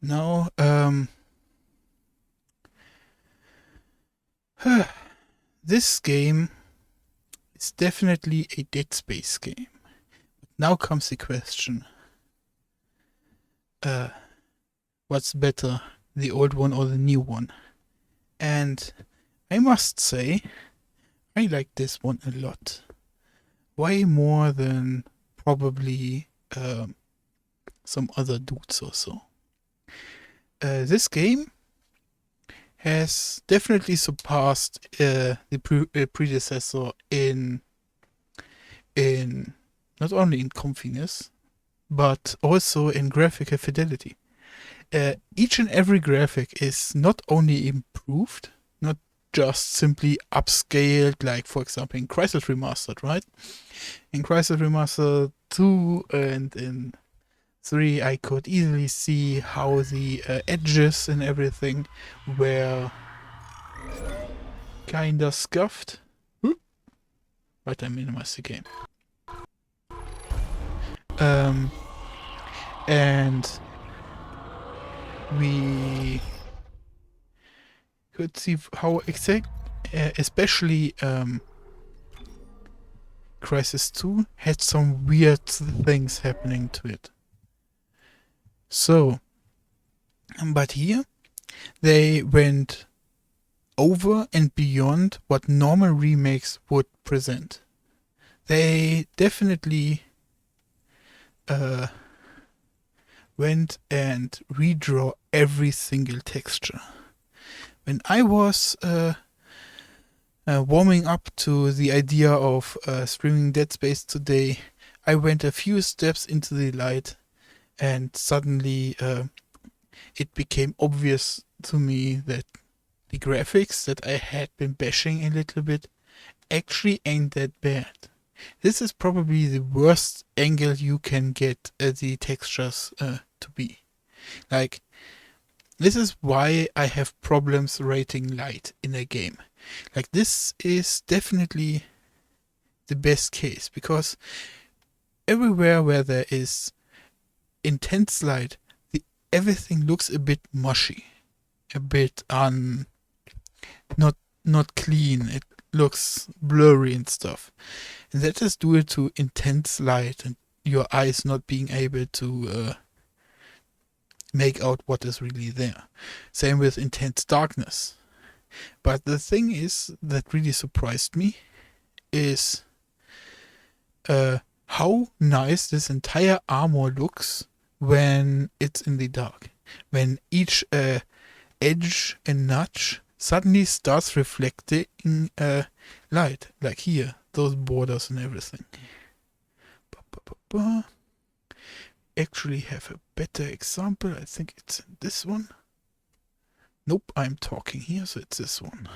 Now, this game is definitely a Dead Space game. Now comes the question: uh, what's better, the old one or the new one? And I must say, I like this one a lot. Way more than probably some other dudes or so. This game has definitely surpassed the predecessor in not only in comfiness but also in graphical fidelity. Each and every graphic is not only improved, not just simply upscaled, like for example in Crisis Remastered, right? In Crisis Remastered 2 and in 3, I could easily see how the edges and everything were kinda scuffed. But I minimize the game. Um, and we could see how especially Crisis 2 had some weird things happening to it. So, but here they went over and beyond what normal remakes would present. They definitely went and redraw every single texture. When I was warming up to the idea of streaming Dead Space today, I went a few steps into the light, and suddenly it became obvious to me that the graphics that I had been bashing a little bit actually ain't that bad. This is probably the worst angle you can get the textures to be. Like, this is why I have problems rating light in a game. Like, this is definitely the best case, because everywhere where there is intense light, everything looks a bit mushy, a bit not clean. It looks blurry and stuff, and that is due to intense light and your eyes not being able to make out what is really there. Same with intense darkness. But the thing is that really surprised me is how nice this entire armor looks when it's in the dark. When each edge and notch suddenly starts reflecting light, like here, those borders and everything. Actually have a better example. I think it's in this one. Nope, I'm talking here, so it's this one.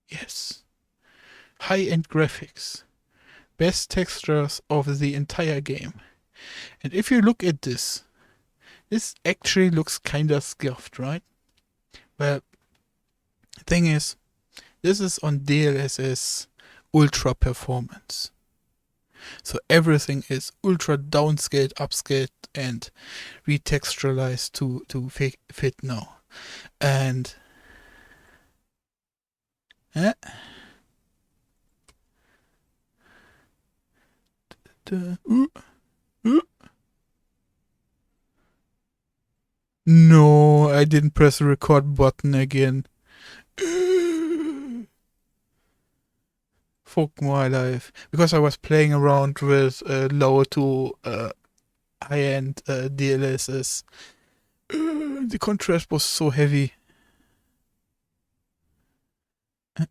Yes. High-end graphics. Best textures of the entire game. And if you look at this actually looks kinda scuffed, right? Well, the thing is, this is on DLSS ultra performance. So everything is ultra downscaled, upscaled, and retexturalized to fit now. And no, I didn't press the record button again. Fuck my life. Because I was playing around with low to high-end DLSS. The contrast was so heavy. But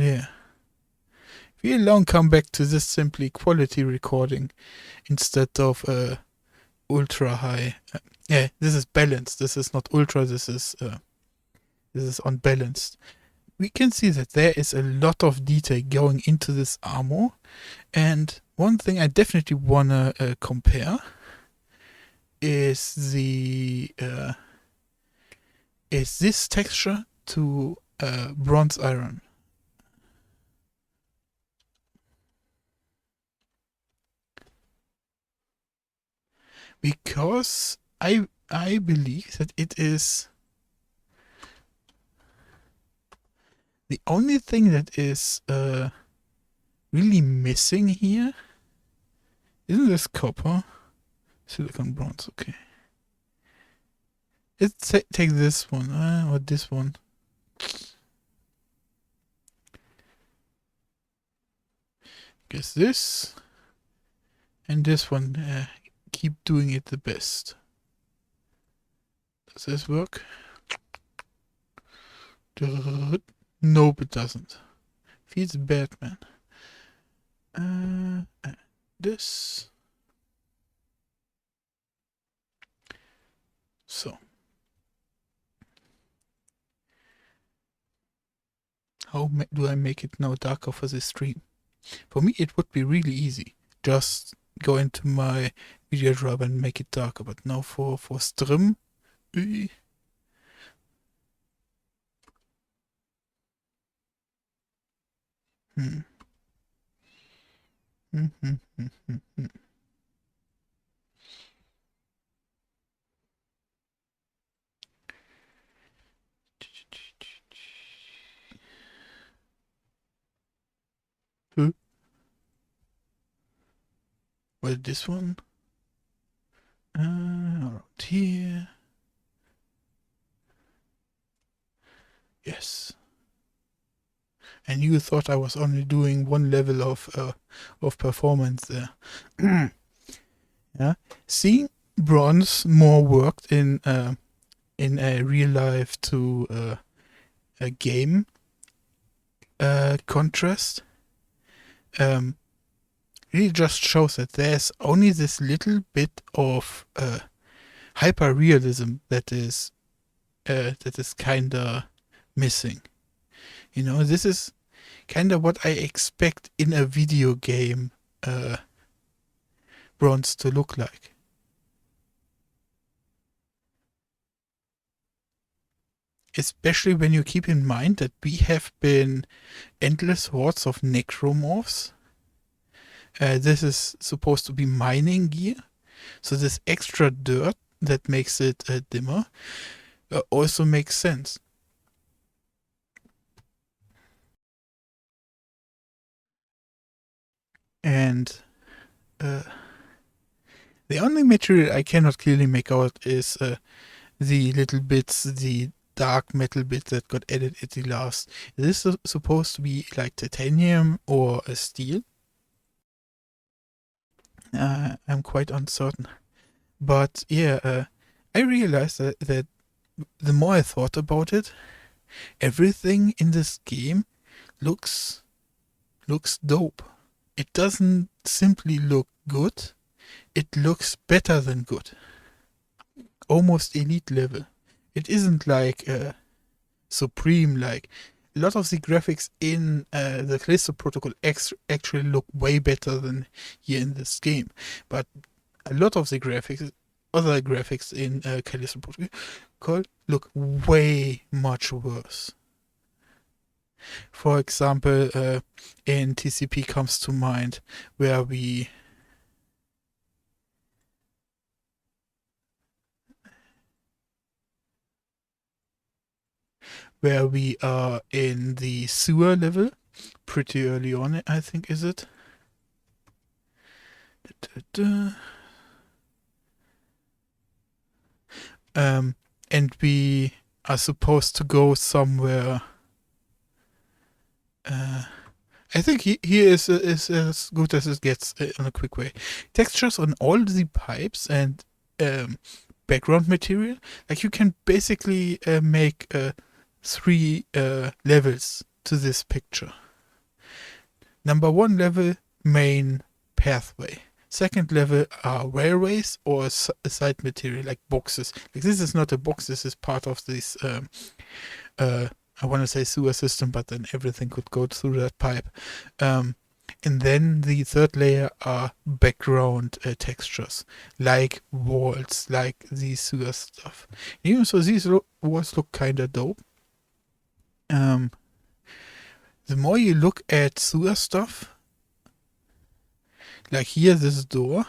yeah. We alone come back to this simply quality recording instead of ultra high. Yeah, this is balanced. This is not ultra. This is unbalanced. We can see that there is a lot of detail going into this armor, and one thing I definitely wanna compare is is this texture to bronze iron. Because I believe that it is the only thing that is really missing here. Isn't this copper? Silicon bronze, okay. Let's take this one, or this one. Guess this. And this one, keep doing it the best. Does this work? Nope, it doesn't. Feels bad, man. This. So. How do I make it now darker for this stream? For me, it would be really easy. Just go into my video driver and make it darker. But now for stream, hmm. Well, this one. Around here. Yes. And you thought I was only doing one level of performance there. Yeah. Seeing bronze more worked in a real life to a game contrast really just shows that there's only this little bit of hyper realism that is kinda missing. You know, this is kinda what I expect in a video game bronze to look like. Especially when you keep in mind that we have been endless hordes of necromorphs. This is supposed to be mining gear. So this extra dirt that makes it dimmer also makes sense. And the only material I cannot clearly make out is the little bits, the dark metal bit that got added at the last. Is this supposed to be like titanium or a steel? I'm quite uncertain. But yeah, I realized that the more I thought about it, everything in this game looks dope. It doesn't simply look good, it looks better than good. Almost elite level. It isn't like supreme, like a lot of the graphics in the Callisto Protocol actually look way better than here in this game. But a lot of the graphics, other graphics in Callisto Protocol look way much worse. For example, in TCP comes to mind where we are in the sewer level pretty early on, I think, is it? And we are supposed to go somewhere. I think here is as good as it gets on a quick way. Textures on all the pipes and background material. Like you can basically make 3 levels to this picture. Number 1 level, main pathway. Second level are railways or side material like boxes. Like this is not a box, this is part of this I want to say sewer system, but then everything could go through that pipe. And then the third layer are background textures, like walls, like the sewer stuff. Even so, these walls look kind of dope. The more you look at sewer stuff, like here, this door,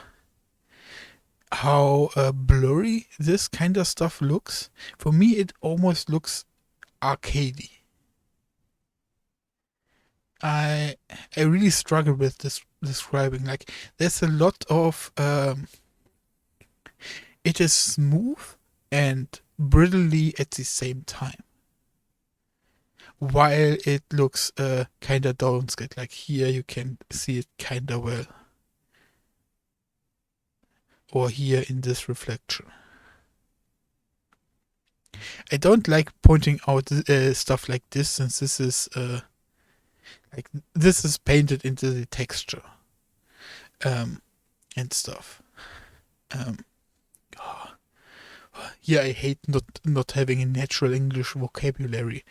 how blurry this kind of stuff looks. For me, it almost looks arcadey. I I really struggle with this describing. Like, there's a lot of it is smooth and brittly at the same time, while it looks kind of downscaled. Like here, you can see it kind of well, or here in this reflection. I don't like pointing out stuff like this, since this is like this is painted into the texture and stuff. Um, yeah, I hate not having a natural English vocabulary.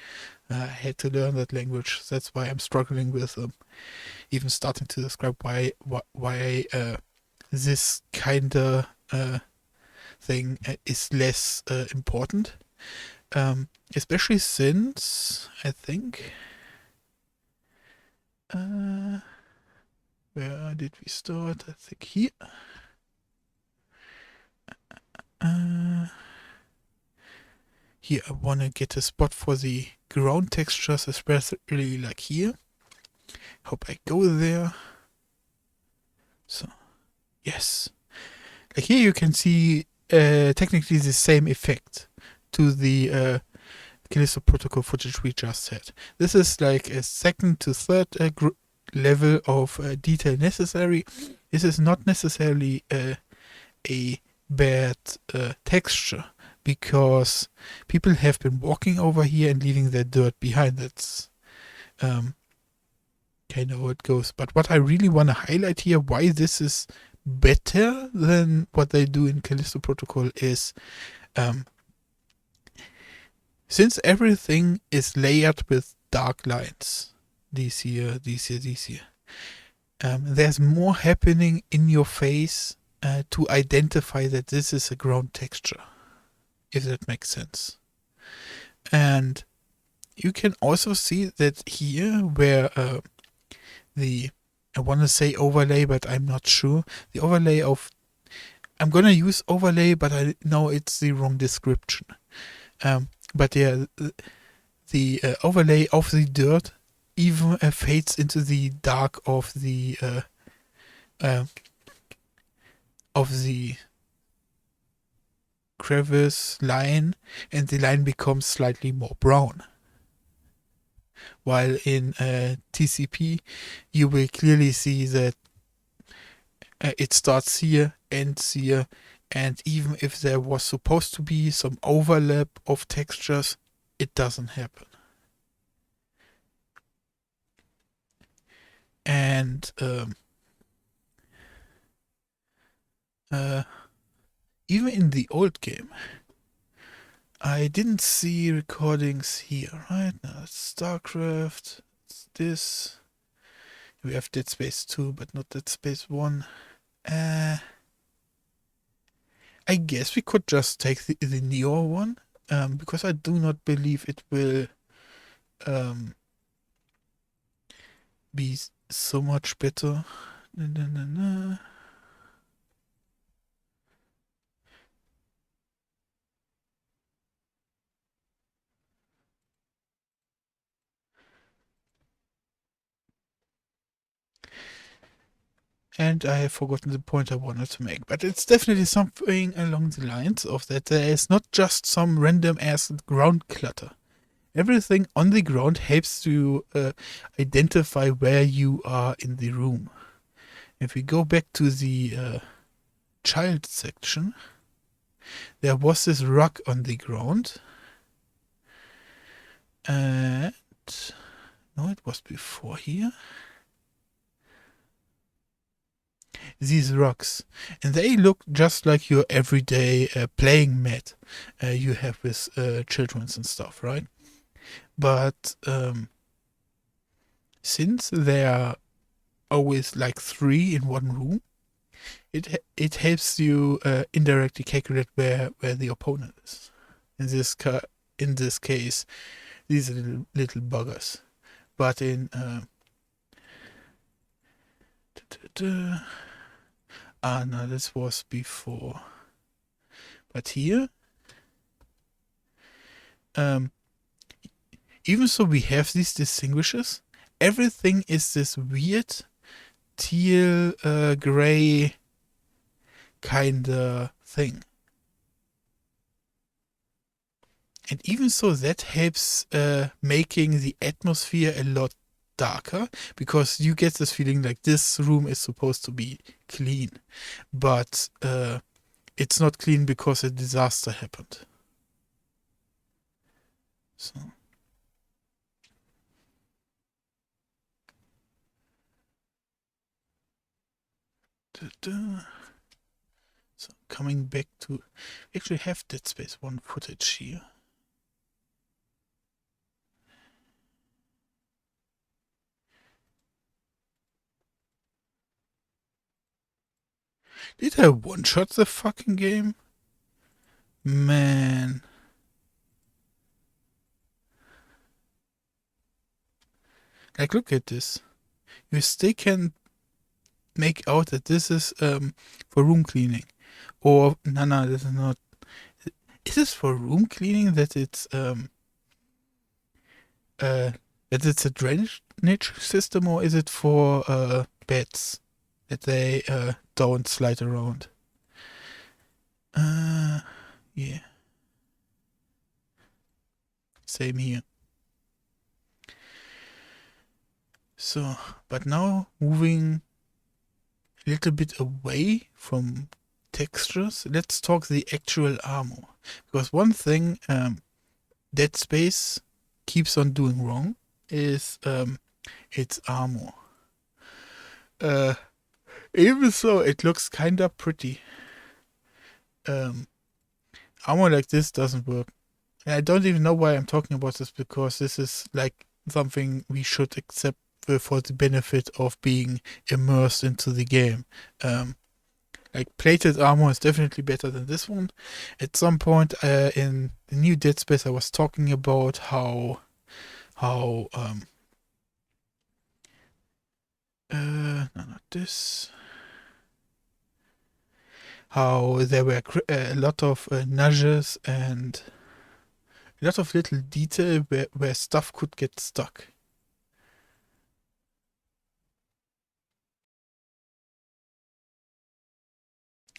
I had to learn that language. That's why I'm struggling with even starting to describe why this kind of thing is less important. Especially since I think where did we start? I think here. Here I want to get a spot for the ground textures, especially like here. Hope I go there. So, yes. Like here you can see technically the same effect to the Callisto Protocol footage we just had. This is like a second to third level of detail necessary. This is not necessarily a bad texture, because people have been walking over here and leaving their dirt behind. That's kind of how it goes. But what I really want to highlight here, why this is better than what they do in Callisto Protocol, is since everything is layered with dark lines, these here, there's more happening in your face to identify that this is a ground texture, if that makes sense. And you can also see that here, where I want to say overlay, but I'm not sure. The overlay of, I'm gonna use overlay, but I know it's the wrong description. But yeah, the overlay of the dirt even fades into the dark of the crevice line, and the line becomes slightly more brown. While in TCP, you will clearly see that it starts here, ends here, and even if there was supposed to be some overlap of textures, it doesn't happen. And even in the old game, I didn't see recordings here, right? Now it's StarCraft, it's this. We have Dead Space 2, but not Dead Space 1. I guess we could just take the Neo one, because I do not believe it will be so much better. And I have forgotten the point I wanted to make. But it's definitely something along the lines of that there is not just some random ass ground clutter. Everything on the ground helps you identify where you are in the room. If we go back to the child section, there was this rug on the ground. And no, it was before here. These rugs, and they look just like your everyday playing mat you have with children and stuff, right? But since there are always like 3 in one room, it helps you indirectly calculate where the opponent is. In this case, these are little buggers. But in Ah, no, this was before. But here, um, even so we have these distinguishers, everything is this weird teal, gray kind of thing. And even so, that helps making the atmosphere a lot darker because you get this feeling like this room is supposed to be clean, but it's not clean because a disaster happened. So, da-da. So coming back to, we actually have Dead Space 1 footage here. Did I one-shot the fucking game? Man. Like, look at this. You still can make out that this is for room cleaning. Or, no, this is not. Is this for room cleaning that uh, it's a drainage system, or is it for beds that they don't slide around? Yeah. Same here. So, but now moving a little bit away from textures, let's talk the actual armor. Because one thing Dead Space keeps on doing wrong is its armor. Uh, Even so, it looks kinda pretty. Um, Armor like this doesn't work. And I don't even know why I'm talking about this because this is like something we should accept for the benefit of being immersed into the game. Like plated armor is definitely better than this one. At some point in the new Dead Space, I was talking about how no, not this. How there were a lot of nudges and a lot of little detail where stuff could get stuck.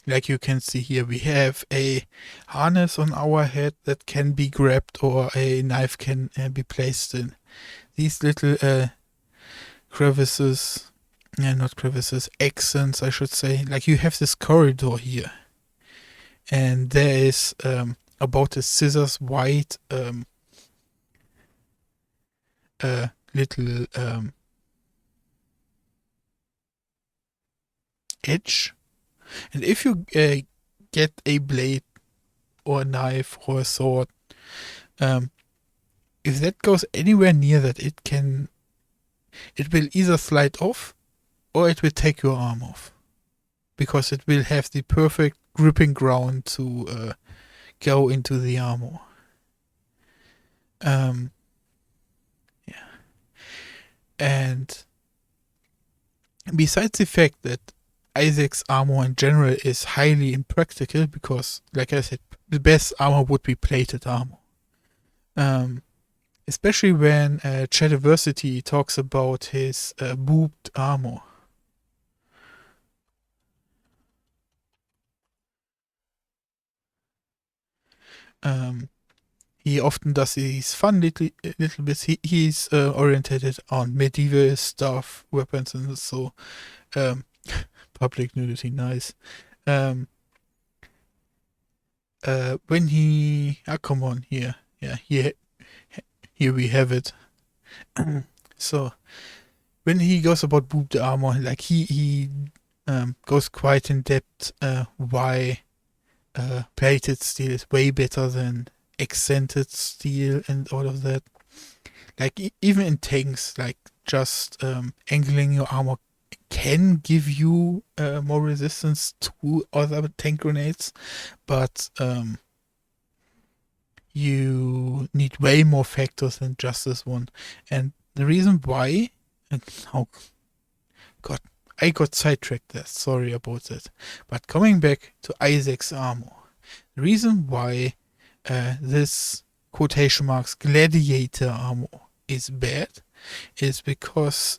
Like you can see here, we have a harness on our head that can be grabbed or a knife can be placed in. These little crevices, not crevices, accents, I should say. Like you have this corridor here, and there is about a scissors wide little edge. And if you get a blade or a knife or a sword, um, if that goes anywhere near that, it will either slide off or it will take your arm off because it will have the perfect gripping ground to go into the armor. Yeah. And besides the fact that Isaac's armor in general is highly impractical because, like I said, the best armor would be plated armor. Especially when Chadiversity talks about his booped armor. He often does these fun little bits. He's orientated on medieval stuff, weapons, and so um, public nudity, nice. When he, come on, here, yeah, here we have it. So when he goes about boop the armor, like he goes quite in depth why plated steel is way better than accented steel and all of that. Like even in tanks, like just angling your armor can give you more resistance to other tank grenades, but you need way more factors than just this one. And the reason why, and oh god, I got sidetracked there. Sorry about that. But coming back to Isaac's armor, the reason why this quotation marks gladiator armor is bad is because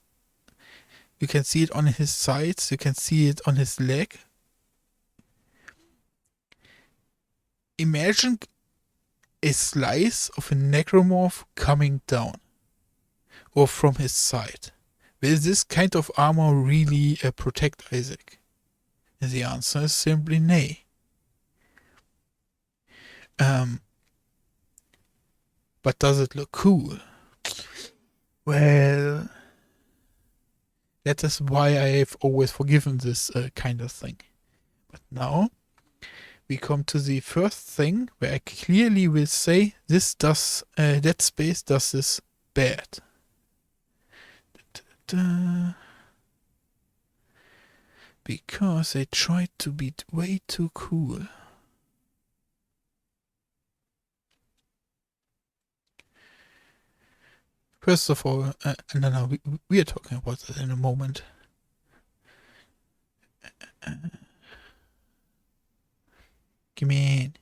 you can see it on his sides, you can see it on his leg. Imagine a slice of a necromorph coming down or from his side. Will this kind of armor really protect Isaac? And the answer is simply nay. But does it look cool? Well, that is why I have always forgiven this kind of thing. But now we come to the first thing where I clearly will say this does Dead Space does this bad. Because they tried to be way too cool. First of all, no, we are talking about that in a moment. Come in.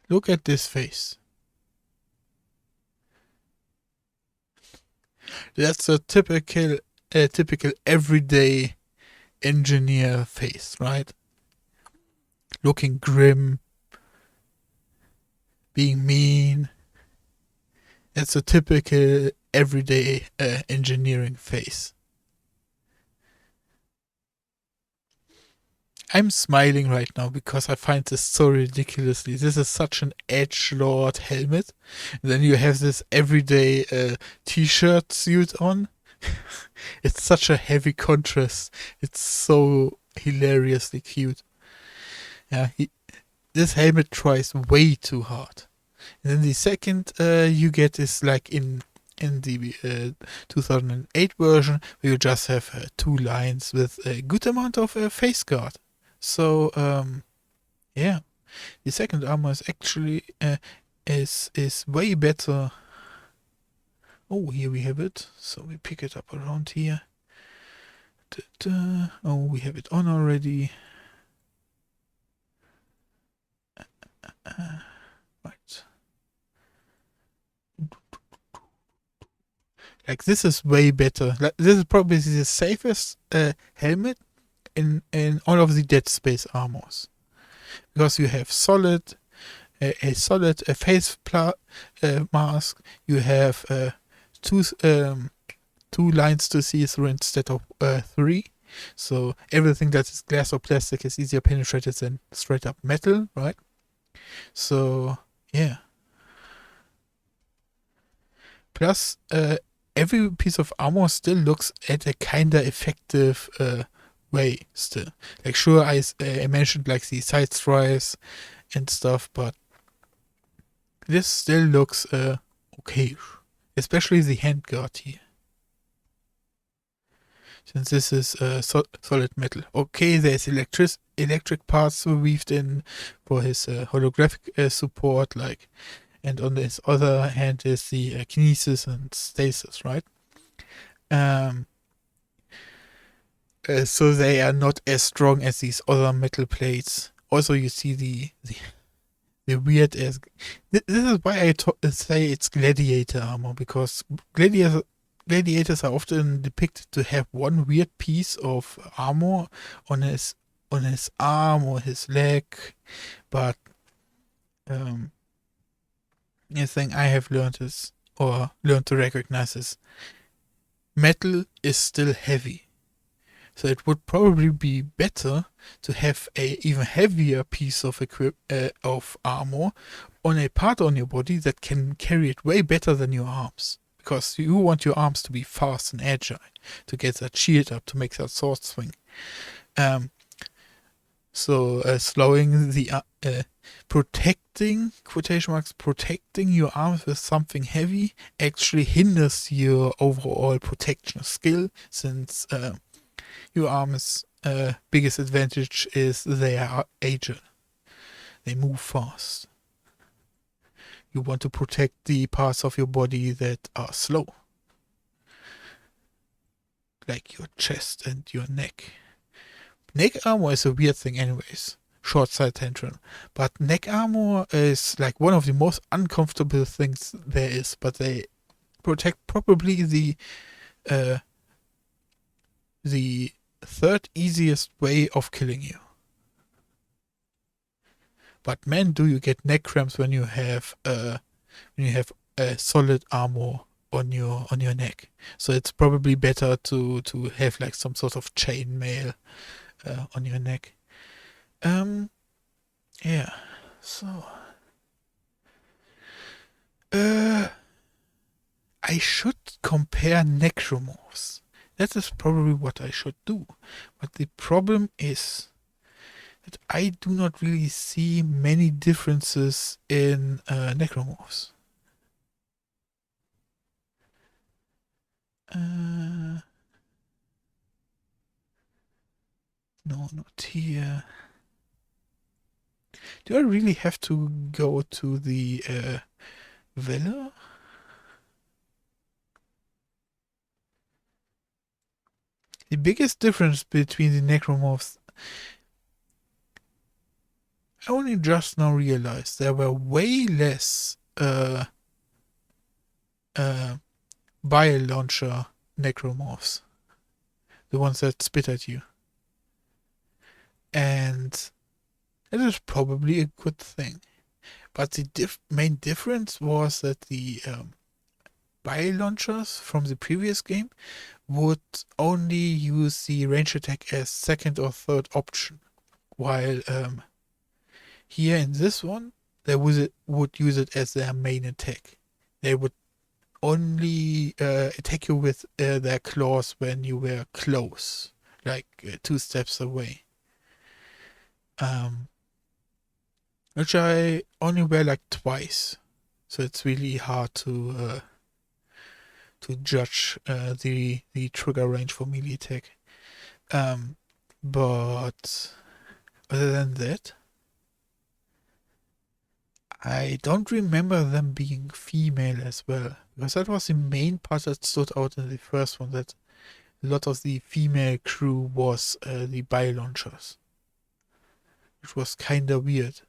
Look at this face. That's a typical everyday engineer face, right? Looking grim, being mean. That's a typical everyday engineering face. I'm smiling right now because I find this so ridiculously. This is such an edgelord helmet. And then you have this everyday t-shirt suit on. It's such a heavy contrast. It's so hilariously cute. Yeah, this helmet tries way too hard. And then the second you get is like in the 2008 version, where you just have 2 lines with a good amount of face guard. So yeah, the second armor is actually is way better. Oh, here we have it. So we pick it up around here. Oh, we have it on already. Right. Like, this is way better. Like, this is probably the safest helmet in all of the Dead Space armors, because you have a solid face mask. You have two lines to see through instead of 3. So everything that is glass or plastic is easier penetrated than straight up metal, right? So yeah. Plus, every piece of armor still looks at a kinda effective way still. Like, sure, I mentioned like the side stripes and stuff, but this still looks okay. Especially the handguard here. Since this is solid metal. Okay, there's electric parts weaved in for his holographic support, like, and on his other hand is the kinesis and stasis, right? So they are not as strong as these other metal plates. Also, you see the weird as. This is why I say it's gladiator armor, because gladiators are often depicted to have one weird piece of armor on his arm or his leg, but the thing I have learned to recognize is metal is still heavy. So it would probably be better to have a even heavier piece of of armor on a part on your body that can carry it way better than your arms. Because you want your arms to be fast and agile, to get that shield up, to make that sword swing. So slowing the protecting, quotation marks, protecting your arms with something heavy actually hinders your overall protection skill, since your arm's biggest advantage is they are agile. They move fast. you want to protect the parts of your body that are slow, like your chest and your neck. Neck armor is a weird thing anyways. Short side tantrum. But neck armor is like one of the most uncomfortable things there is, but they protect probably uh the third easiest way of killing you. But man, do you get neck cramps when you have solid armor on your neck. So it's probably better to have like some sort of chainmail on your neck. Um, yeah. So, uh, I should compare necromorphs. That is probably what I should do. But the problem is that I do not really see many differences in necromorphs. No, not here. Do I really have to go to the villa? The biggest difference between the necromorphs, I only just now realized there were way less bile launcher necromorphs, the ones that spit at you. And that is probably a good thing. But the main difference was that the bile launchers from the previous game would only use the range attack as second or third option, while here in this one they would use it as their main attack. They would only attack you with their claws when you were close, like 2 steps away. Which I only wear like twice, so it's really hard to judge the trigger range for melee attack. But other than that, I don't remember them being female as well, because that was the main part that stood out in the first one, that a lot of the female crew was the bile launchers, which was kinda weird,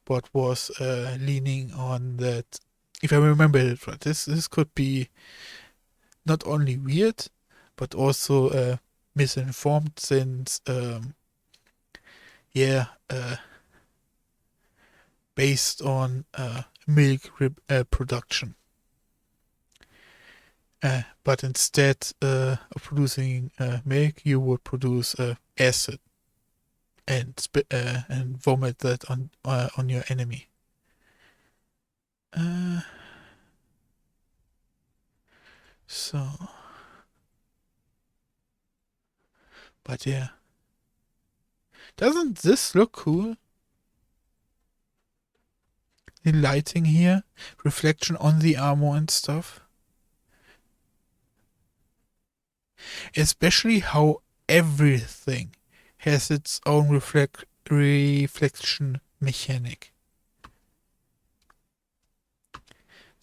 but was leaning on that. If I remember it right, this could be not only weird, but also misinformed, since based on milk production. But instead of producing milk, you would produce acid and and vomit that on your enemy. So, but yeah, doesn't this look cool? The lighting here, reflection on the armor and stuff. Especially how everything has its own reflection mechanic.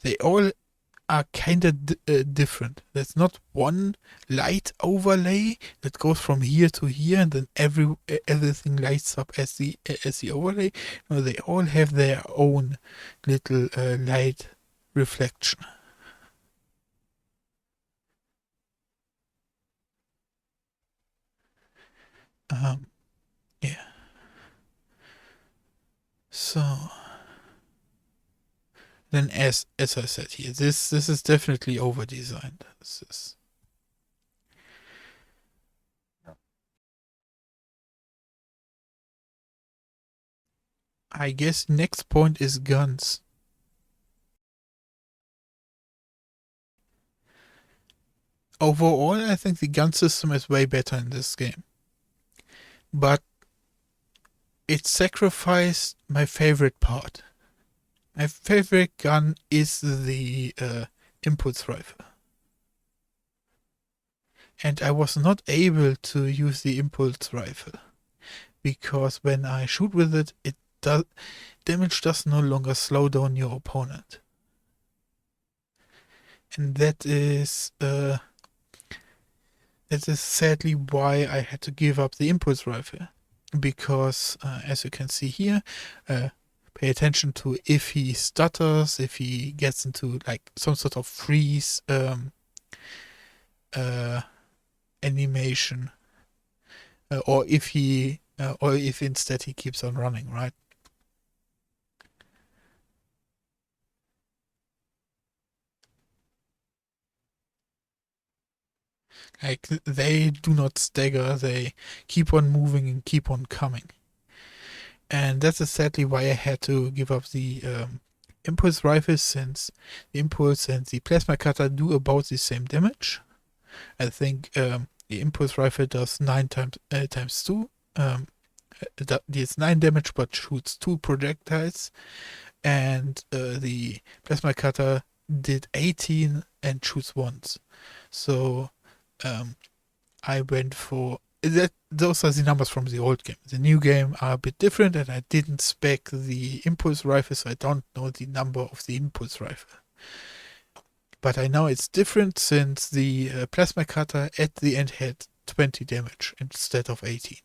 They all are kind of different. There's not one light overlay that goes from here to here and then everything lights up as the overlay. No, they all have their own little light reflection. Yeah. So then, as I said here, this is definitely over designed. This is. I guess next point is guns. Overall, I think the gun system is way better in this game. But it sacrificed my favorite part. My favorite gun is the impulse rifle. And I was not able to use the impulse rifle, because when I shoot with it, it damage does no longer slow down your opponent. And that is sadly why I had to give up the impulse rifle. Because, as you can see here, pay attention to if he stutters, if he gets into like some sort of freeze animation, or if instead he keeps on running, right? Like they do not stagger, they keep on moving and keep on coming. And that's sadly why I had to give up the impulse rifle, since the impulse and the plasma cutter do about the same damage. I think the impulse rifle does 9 times 2. It deals 9 damage but shoots 2 projectiles. And the plasma cutter did 18 and shoots once. So I went for that. Those are the numbers from the old game. The new game are a bit different, and I didn't spec the impulse rifle, so I don't know the number of the impulse rifle. But I know it's different, since the plasma cutter at the end had 20 damage instead of 18.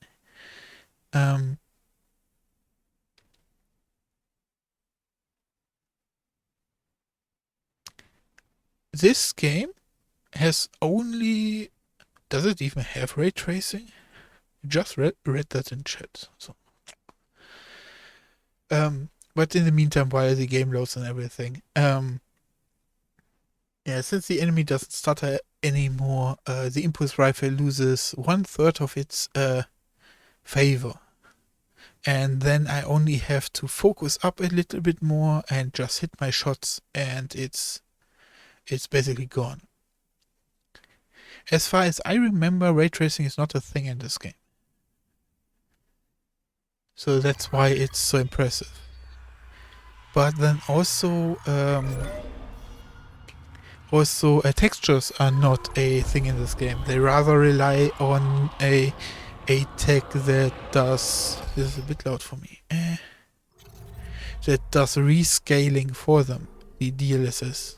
This game has only... Does it even have ray tracing? Just read that in chat. So, but in the meantime, while the game loads and everything, yeah, since the enemy doesn't stutter anymore, the impulse rifle loses 1/3 of its favor, and then I only have to focus up a little bit more and just hit my shots, and it's basically gone. As far as I remember, ray tracing is not a thing in this game. So that's why it's so impressive. But then also, textures are not a thing in this game. They rather rely on a tech that does... This is a bit loud for me. That does rescaling for them, the DLSS.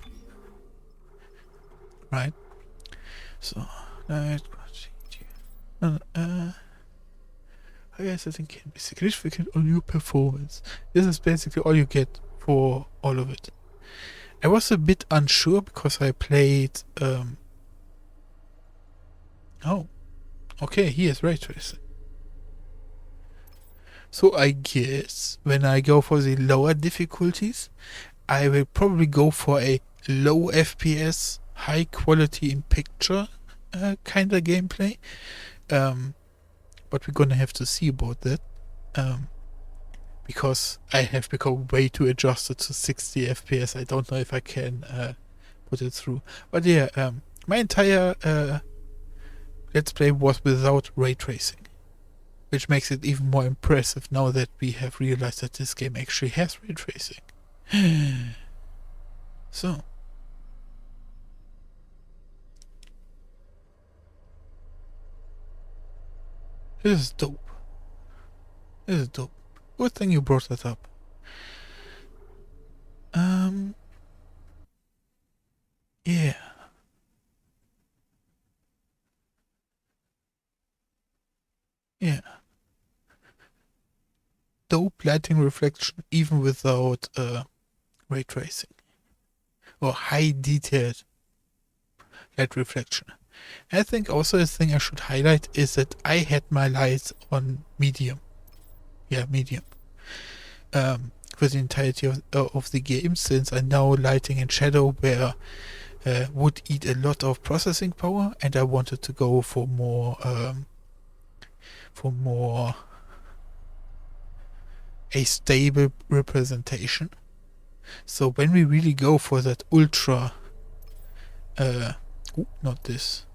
Right? So, I guess I think can be significant on your performance. This is basically all you get for all of it. I was a bit unsure because I played... Oh, okay, here's ray tracing. So I guess when I go for the lower difficulties, I will probably go for a low FPS, high quality in picture kind of gameplay. But we're gonna have to see about that. Because I have become way too adjusted to 60 FPS. I don't know if I can put it through. But yeah, my entire Let's Play was without ray tracing, which makes it even more impressive now that we have realized that this game actually has ray tracing. So, this is dope. This is dope. Good thing you brought that up. Yeah. Yeah. Dope lighting reflection even without ray tracing. Or high detailed light reflection. I think also a thing I should highlight is that I had my lights on medium. Yeah, medium. For the entirety of the game, since I know lighting and shadow would eat a lot of processing power, and I wanted to go for more a stable representation. So when we really go for that ultra not this,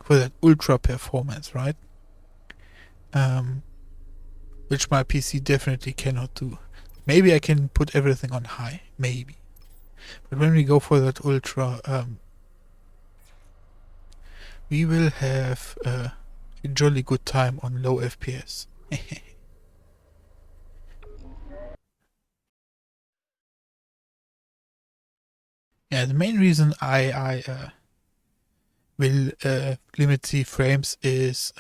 for that ultra performance, right? Which my PC definitely cannot do. Maybe I can put everything on high, maybe. But when we go for that ultra, we will have a jolly good time on low FPS. Yeah, the main reason I will limit the frames is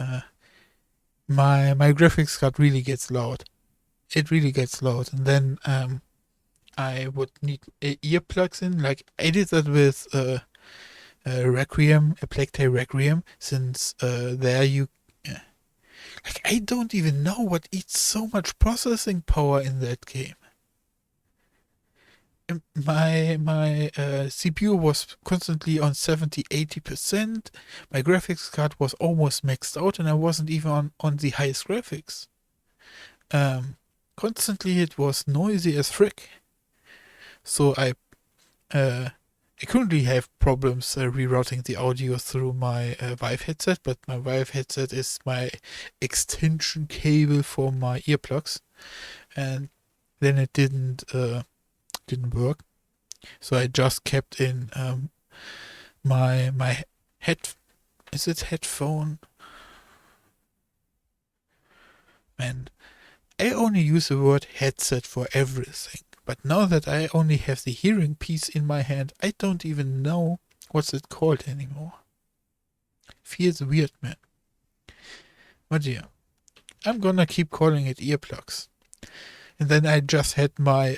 my graphics card really gets loud. It really gets loud, and then I would need earplugs in. Like I did that with Requiem, a Plague Tale Requiem, since there you. Like I don't even know what eats so much processing power in that game. My CPU was constantly on 70-80%. My graphics card was almost maxed out, and I wasn't even on the highest graphics. Um, Constantly it was noisy as frick. So I currently have problems rerouting the audio through my Vive headset, but my Vive headset is my extension cable for my earplugs, and then it didn't work. So I just kept in my head. Is it headphone? Man, I only use the word headset for everything. But now that I only have the hearing piece in my hand, I don't even know what's it called anymore. Feels weird, man. But yeah, I'm gonna keep calling it earplugs. And then I just had my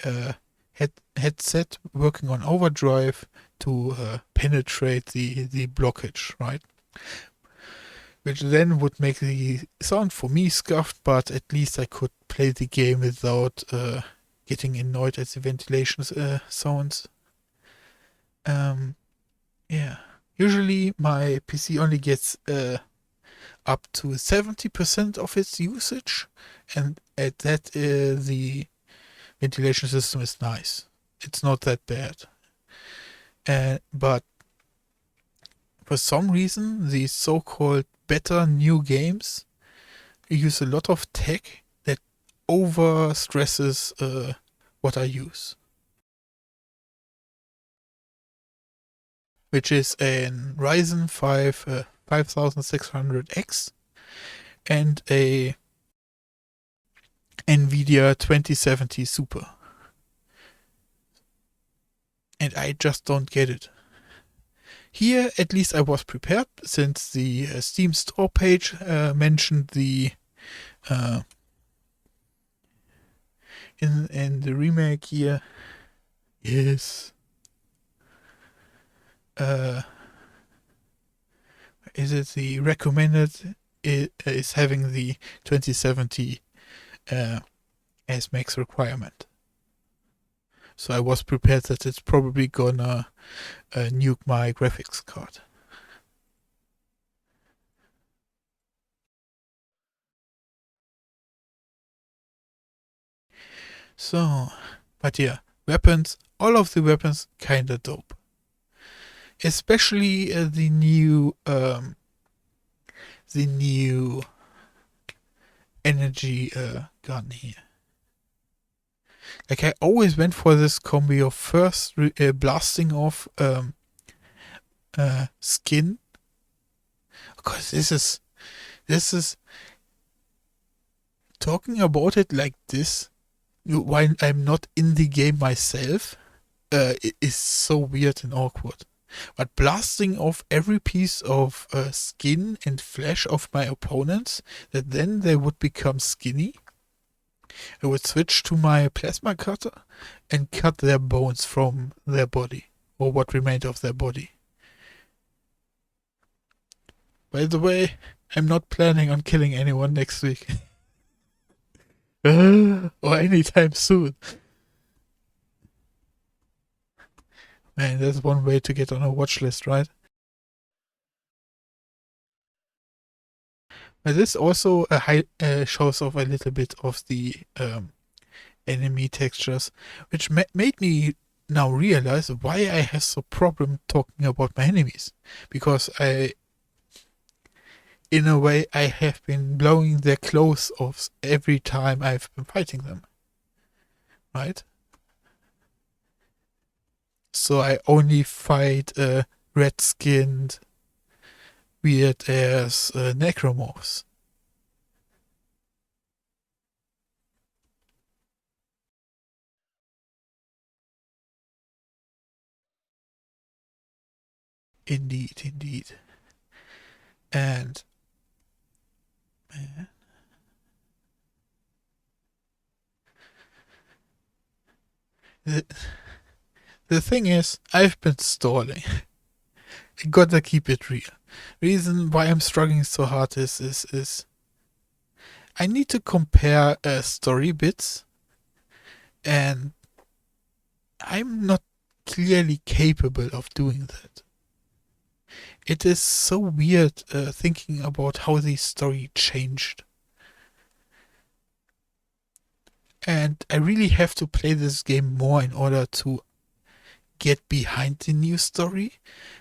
headset working on overdrive to penetrate the blockage, right? Which then would make the sound for me scuffed, but at least I could play the game without getting annoyed at the ventilation sounds. Yeah. Usually my PC only gets up to 70% of its usage, and at that the ventilation system is nice. It's not that bad. But for some reason, these so-called better new games use a lot of tech that over stresses what I use, which is an Ryzen 5 5600X and a NVIDIA 2070 Super. And I just don't get it. Here, at least I was prepared, since the Steam store page mentioned the in the remake here. Yes. Is it the recommended? Is having the 2070 as max requirement. So I was prepared that it's probably gonna nuke my graphics card. So, but yeah, weapons, all of the weapons kinda dope. Especially the new energy gun here. Like I always went for this combi of first blasting off skin. Because this is talking about it like this while I'm not in the game myself. It is so weird and awkward. But blasting off every piece of skin and flesh of my opponents, that then they would become skinny. I would switch to my plasma cutter and cut their bones from their body, or what remained of their body. By the way, I'm not planning on killing anyone next week. Or anytime soon. Man, that's one way to get on a watch list, right? But this also shows off a little bit of the enemy textures, which made me now realize why I have so problem talking about my enemies. Because in a way, I have been blowing their clothes off every time I've been fighting them. Right? So I only fight red-skinned, weird-ass necromorphs. Indeed, indeed. And uh, the, the thing is, I've been stalling. I gotta keep it real. Reason why I'm struggling so hard is I need to compare story bits, and I'm not clearly capable of doing that. It is so weird thinking about how the story changed. And I really have to play this game more in order to get behind the new story.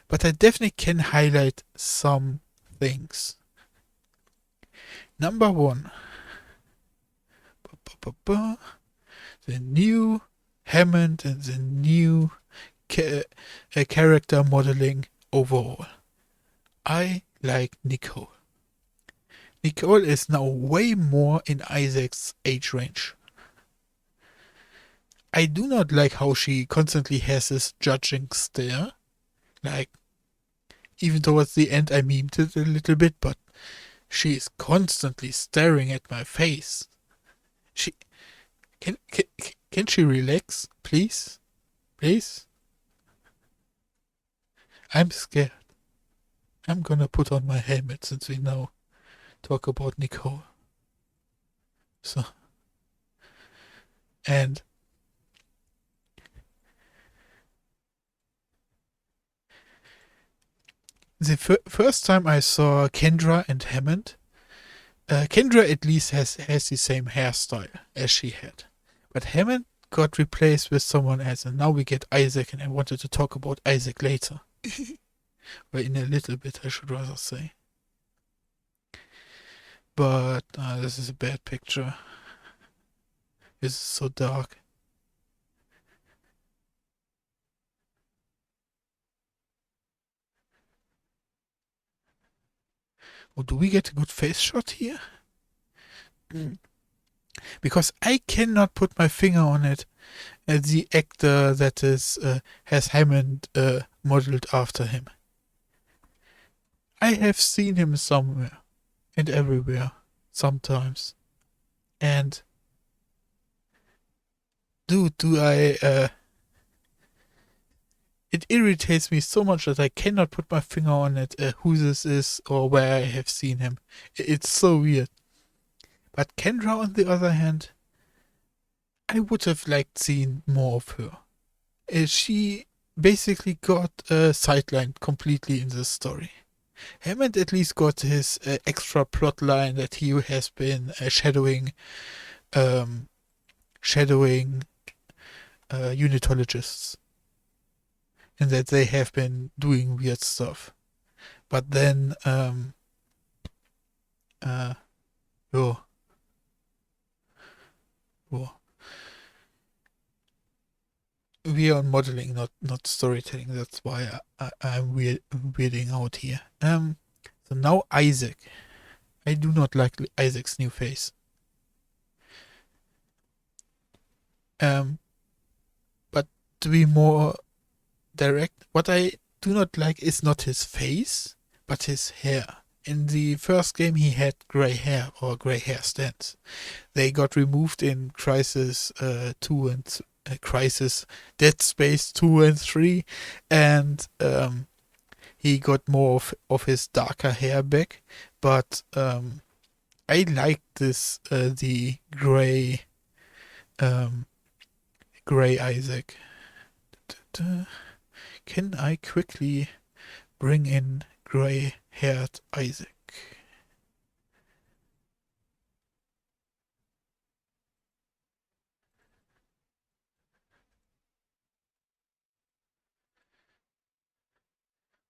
But I definitely can highlight some things. Number one, the new Hammond and the new character modeling overall. I like Nicole. Nicole is now way more in Isaac's age range. I do not like how she constantly has this judging stare. Like, even towards the end, I memed it a little bit, but she is constantly staring at my face. She can she relax, please, please? I'm scared. I'm gonna put on my helmet since we now talk about Nicole. So, and the first time I saw Kendra and Hammond, Kendra at least has the same hairstyle as she had, but Hammond got replaced with someone else, and now we get Isaac, and I wanted to talk about Isaac later. Well, in a little bit, I should rather say. But this is a bad picture. It's so dark. Oh, do we get a good face shot here? Mm. Because I cannot put my finger on it. The actor that is has Hammond modeled after him. I have seen him somewhere and everywhere, sometimes. And dude, do I? It irritates me so much that I cannot put my finger on it. Who this is or where I have seen him. It's so weird. But Kendra, on the other hand, I would have liked seeing more of her. She basically got sidelined completely in this story. Hammond at least got his extra plot line that he has been um, shadowing unitologists, and that they have been doing weird stuff. But then, uh, oh, oh, we are on modeling, not storytelling. That's why I'm weirding out here. So now Isaac. I do not like Isaac's new face. Um, but to be more direct, what I do not like is not his face, but his hair. In the first game, he had gray hair or gray hair stands. They got removed in Crisis 2 and Crisis Dead Space 2 and 3, and he got more of his darker hair back. But I like this, the um, gray Isaac. Can I quickly bring in gray haired Isaac?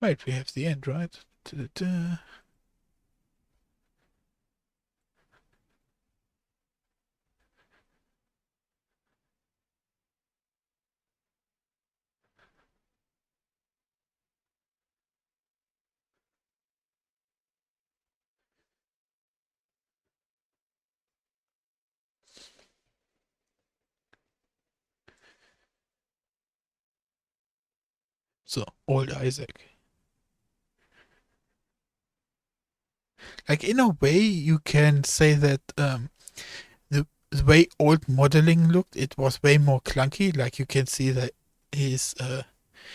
Right, we have the end, right? Da-da-da. So, old Isaac. Like, in a way, you can say that the way old modeling looked, it was way more clunky. Like, you can see that his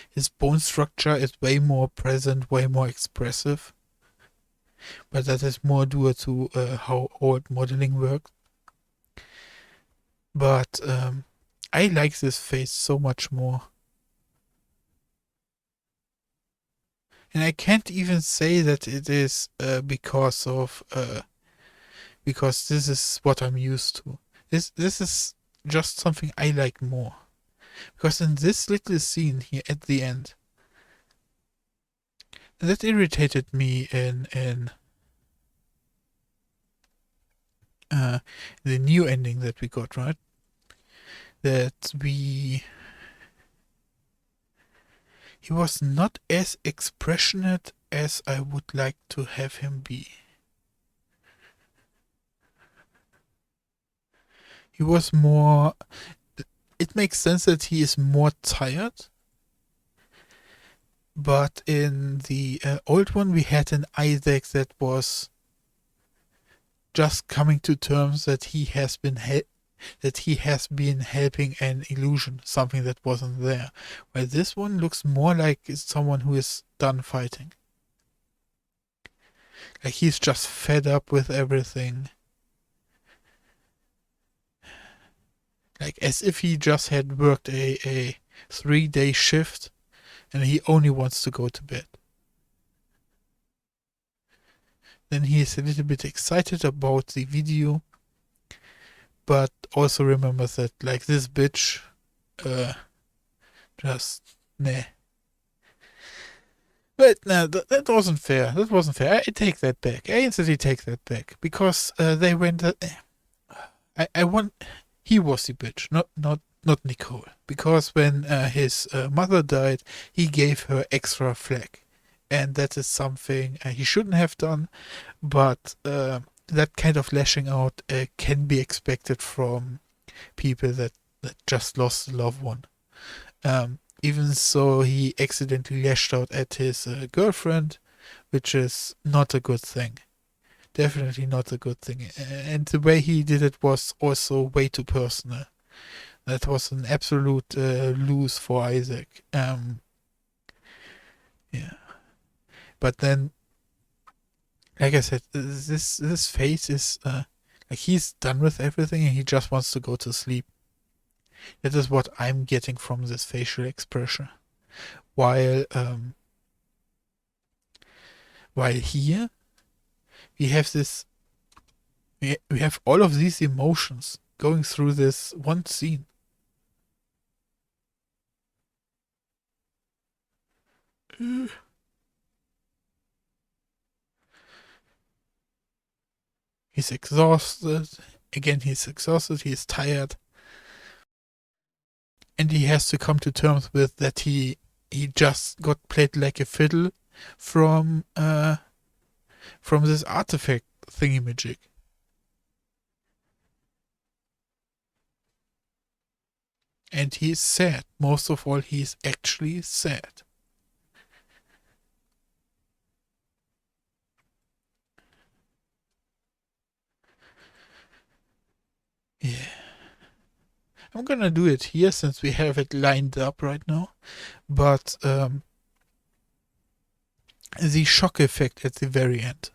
his bone structure is way more present, way more expressive. But that is more due to how old modeling works. But I like this face so much more. And I can't even say that it is because this is what I'm used to. This is just something I like more. Because in this little scene here at the end, that irritated me in uh, the new ending that we got, right? That he was not as expressionate as I would like to have him be. He was more. It makes sense that he is more tired. But in the old one, we had an Isaac that was just coming to terms that he has been helping an illusion, something that wasn't there. While this one looks more like someone who is done fighting. Like, he's just fed up with everything. Like, as if he just had worked a 3-day shift and he only wants to go to bed. Then he is a little bit excited about the video, but also remembers that, like, this bitch, just, nah. But no, that wasn't fair. That wasn't fair. I take that back. I instantly take that back. Because they went, I want, he was the bitch, not Nicole. Because when his mother died, he gave her extra flack. And that is something he shouldn't have done, but that kind of lashing out can be expected from people that just lost a loved one. Even so, he accidentally lashed out at his girlfriend, which is not a good thing. Definitely not a good thing. And the way he did it was also way too personal. That was an absolute lose for Isaac. Yeah. But then, like I said, this face is like, he's done with everything and he just wants to go to sleep. That is what I'm getting from this facial expression. While here we have this, we have all of these emotions going through this one scene. He's exhausted. Again, he's exhausted. He's tired, and he has to come to terms with that he just got played like a fiddle from this artifact thingy-majig. And he's sad. Most of all, he's actually sad. Yeah. I'm gonna do it here since we have it lined up right now. But the shock effect at the very end.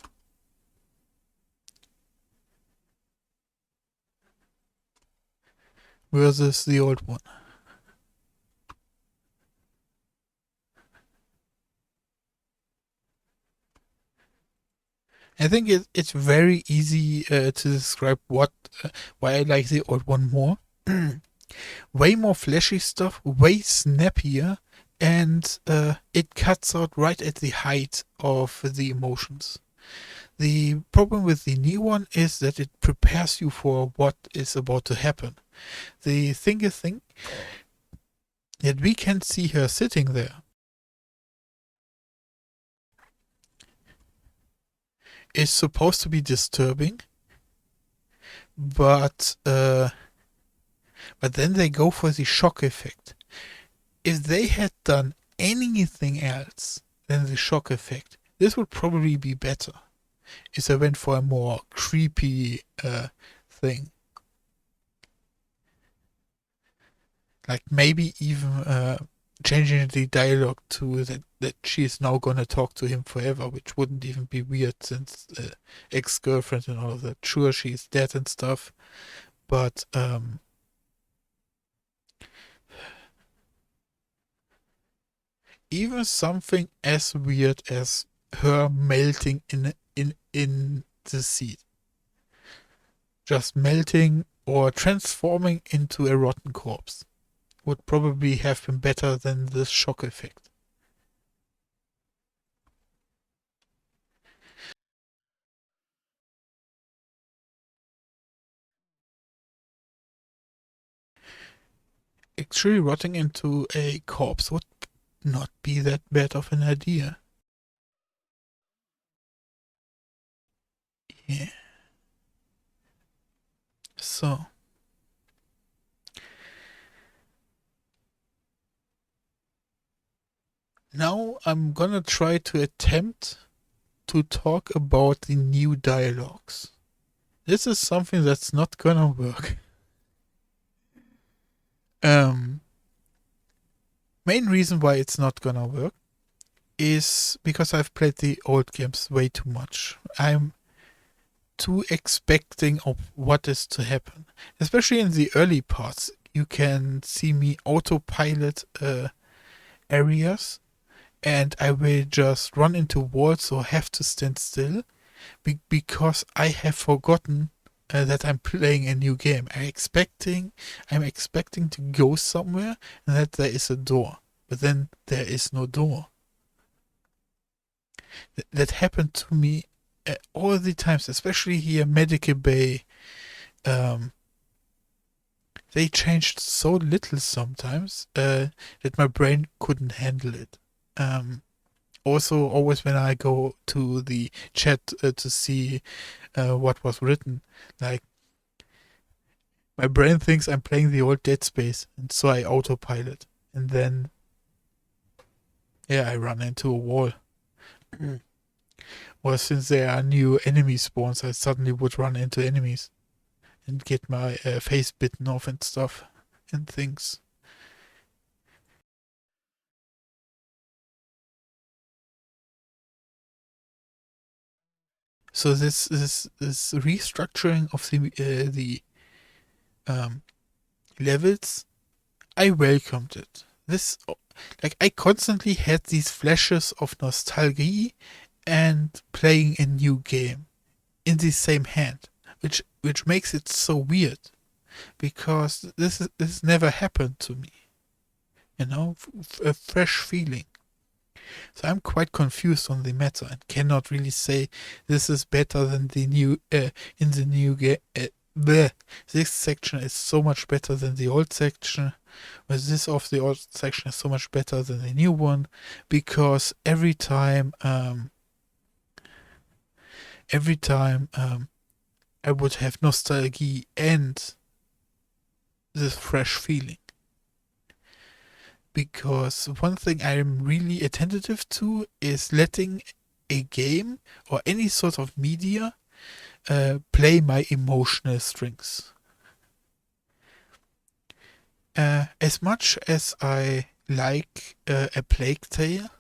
Versus the old one. I think it's very easy to describe why I like the old one more. Way more flashy stuff, way snappier, and it cuts out right at the height of the emotions. The problem with the new one is that it prepares you for what is about to happen. The thing is that we can see her sitting there is supposed to be disturbing, but then they go for the shock effect. If they had done anything else than the shock effect, this would probably be better. is I went for a more creepy thing. Like maybe even changing the dialogue to that she is now gonna talk to him forever, which wouldn't even be weird since ex-girlfriend and all of that. Sure, she's dead and stuff, but even something as weird as her melting in the sea, just melting or transforming into a rotten corpse, would probably have been better than this shock effect. Actually, rotting into a corpse would not be that bad of an idea. Yeah. So, now I'm gonna try to attempt to talk about the new dialogues. This is something that's not gonna work. Um, Main reason why it's not gonna work is because I've played the old games way too much. I'm too expecting of what is to happen. Especially in the early parts, you can see me autopilot areas, and I will just run into walls or have to stand still because I have forgotten that I'm playing a new game. I'm expecting to go somewhere and that there is a door, but then there is no door. That happened to me all the times, especially here Medical Bay. Um, they changed so little sometimes that my brain couldn't handle it. Also, always when I go to the chat to see what was written, like my brain thinks I'm playing the old Dead Space, and so I autopilot, and then yeah, I run into a wall. Or since there are new enemy spawns, I suddenly would run into enemies and get my face bitten off and stuff and things. So this restructuring of the um, levels, I welcomed it. This like I constantly had these flashes of nostalgia and playing a new game in the same hand, which makes it so weird because this never happened to me. A fresh feeling. So I'm quite confused on the matter and cannot really say this is better than the new in the new game. This section is so much better than the old section. But this of the old section is so much better than the new one because every time I would have nostalgia and this fresh feeling. Because one thing I'm really attentive to is letting a game or any sort of media play my emotional strings. As much as I like a Plague Tale,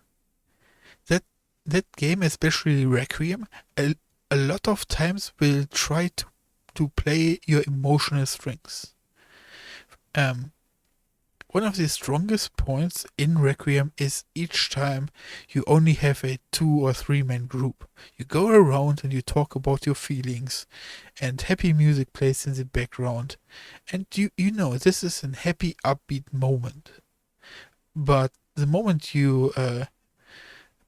that that game, especially Requiem, a lot of times will try to play your emotional strings. Um, One of the strongest points in Requiem is each time you only have a 2 or 3 man group. You go around and you talk about your feelings, and happy music plays in the background. And you know, this is a happy, upbeat moment. But the moment you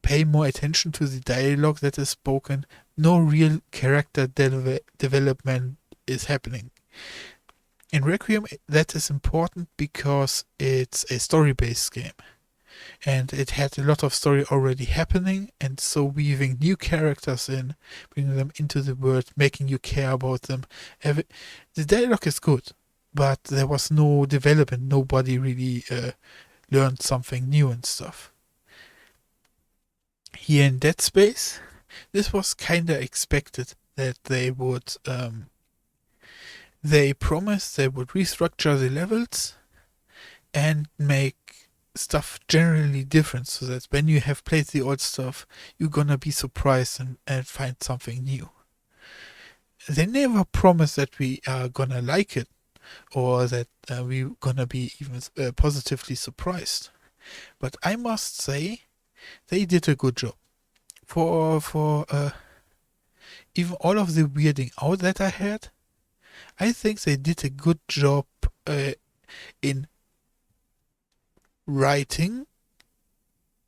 pay more attention to the dialogue that is spoken, no real character development is happening. In Requiem, that is important because it's a story-based game, and it had a lot of story already happening, and so weaving new characters in, bringing them into the world, making you care about them. The dialogue is good, but there was no development. Nobody really learned something new and stuff. Here in Dead Space, this was kinda expected that they promised they would restructure the levels and make stuff generally different so that when you have played the old stuff, you're gonna be surprised and find something new. They never promise that we are gonna like it or that we're gonna be even positively surprised. But I must say, they did a good job. For even all of the weirding out that I had, I think they did a good job in writing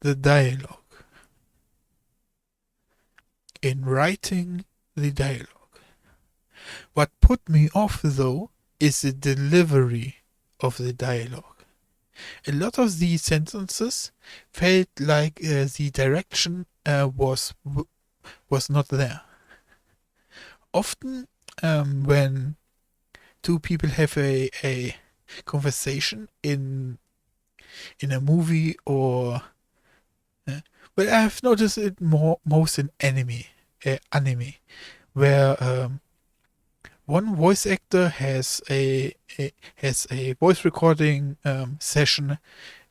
the dialogue. In writing the dialogue. What put me off though is the delivery of the dialogue. A lot of these sentences felt like the direction was not there. Often, when two people have a conversation in a movie or but I've noticed it most in anime, where one voice actor has a voice recording session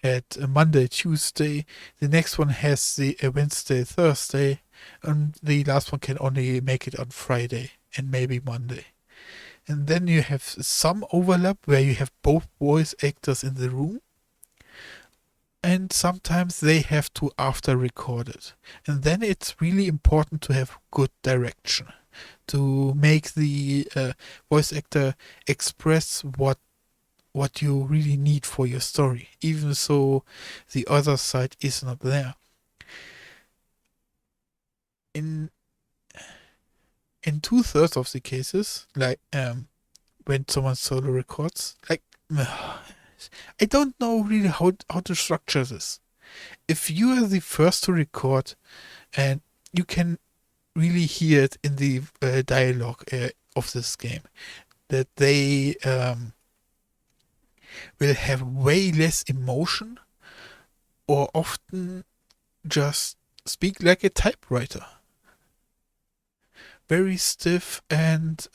at Monday, Tuesday. The next one has the Wednesday, Thursday, and the last one can only make it on Friday and maybe Monday. And then you have some overlap where you have both voice actors in the room, and sometimes they have to after record it. And then it's really important to have good direction to make the voice actor express what you really need for your story, even so the other side is not there. In 2/3 of the cases, like when someone solo records, like I don't know really how to structure this. If you are the first to record and you can really hear it in the dialogue of this game, that they will have way less emotion or often just speak like a typewriter. Very stiff and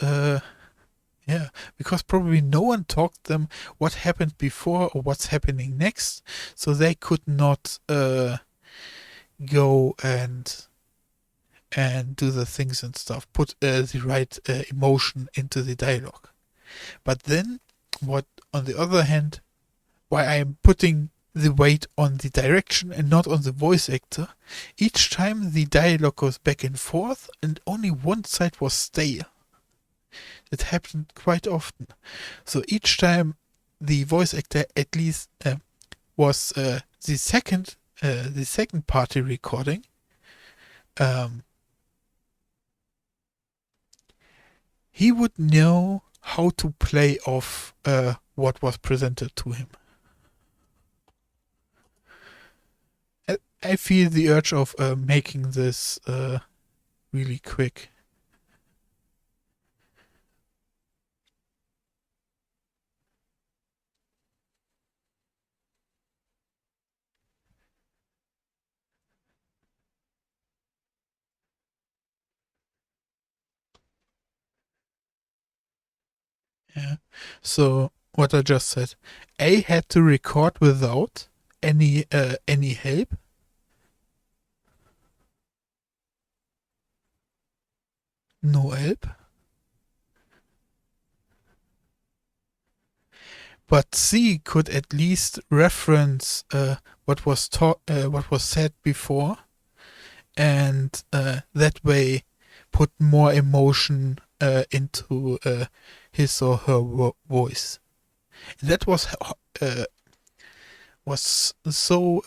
yeah, because probably no one taught them what happened before or what's happening next, so they could not go and do the things and stuff, put the right emotion into the dialogue. But then, what on the other hand, why I am putting the weight on the direction and not on the voice actor, each time the dialogue goes back and forth and only one side was stale. It happened quite often. So each time the voice actor at least was the second party recording, he would know how to play off what was presented to him. I feel the urge of making this really quick. Yeah. So what I just said, A had to record without any help. No help. But C could at least reference what was said before, and that way put more emotion into his or her voice. And that was so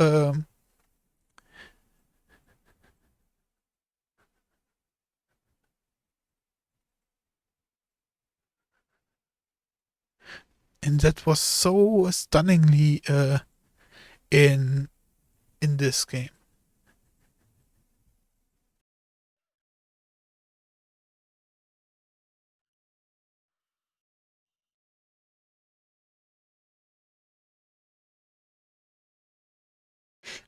and that was so stunningly in this game.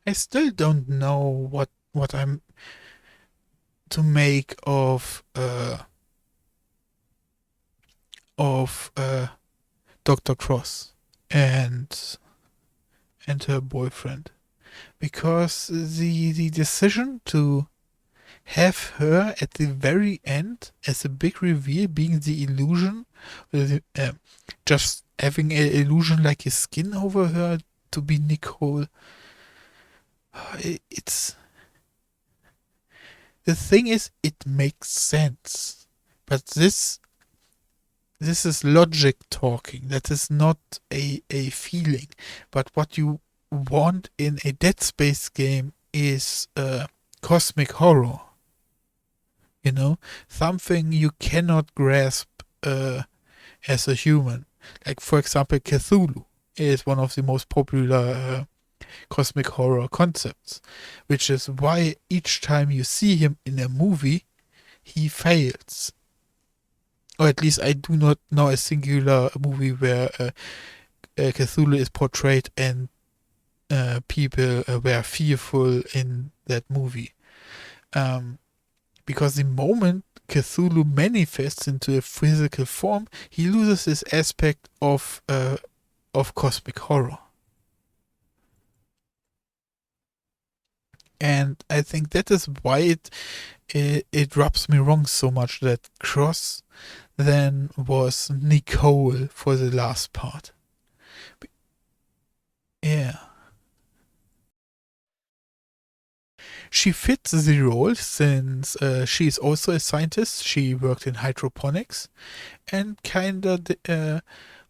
I still don't know what I'm to make of Dr. Cross and her boyfriend, because the decision to have her at the very end as a big reveal being the illusion, just having an illusion like a skin over her to be Nicole. It's the thing is, it makes sense, but this is logic talking. That is not a feeling. But what you want in a Dead Space game is cosmic horror. You know, something you cannot grasp as a human. Like, for example, Cthulhu is one of the most popular cosmic horror concepts, which is why each time you see him in a movie, he fails. Or at least I do not know a singular movie where Cthulhu is portrayed and people were fearful in that movie. Because the moment Cthulhu manifests into a physical form, he loses this aspect of cosmic horror. And I think that is why it rubs me wrong so much that Cross then was Nicole for the last part. Yeah. She fits the role since she is also a scientist. She worked in hydroponics and kinda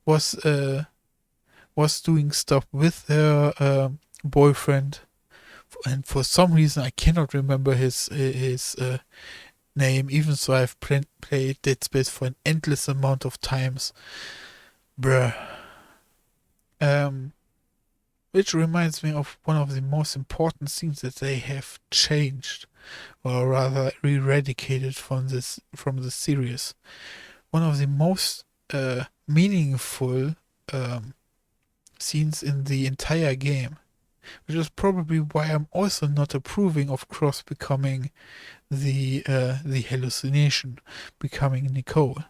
was doing stuff with her boyfriend, and for some reason I cannot remember his name, even so I've played Dead Space for an endless amount of times. Bruh. Which reminds me of one of the most important things that they have changed, or rather eradicated from the series. One of the most meaningful scenes in the entire game, which is probably why I'm also not approving of Cross becoming the hallucination, becoming Nicole,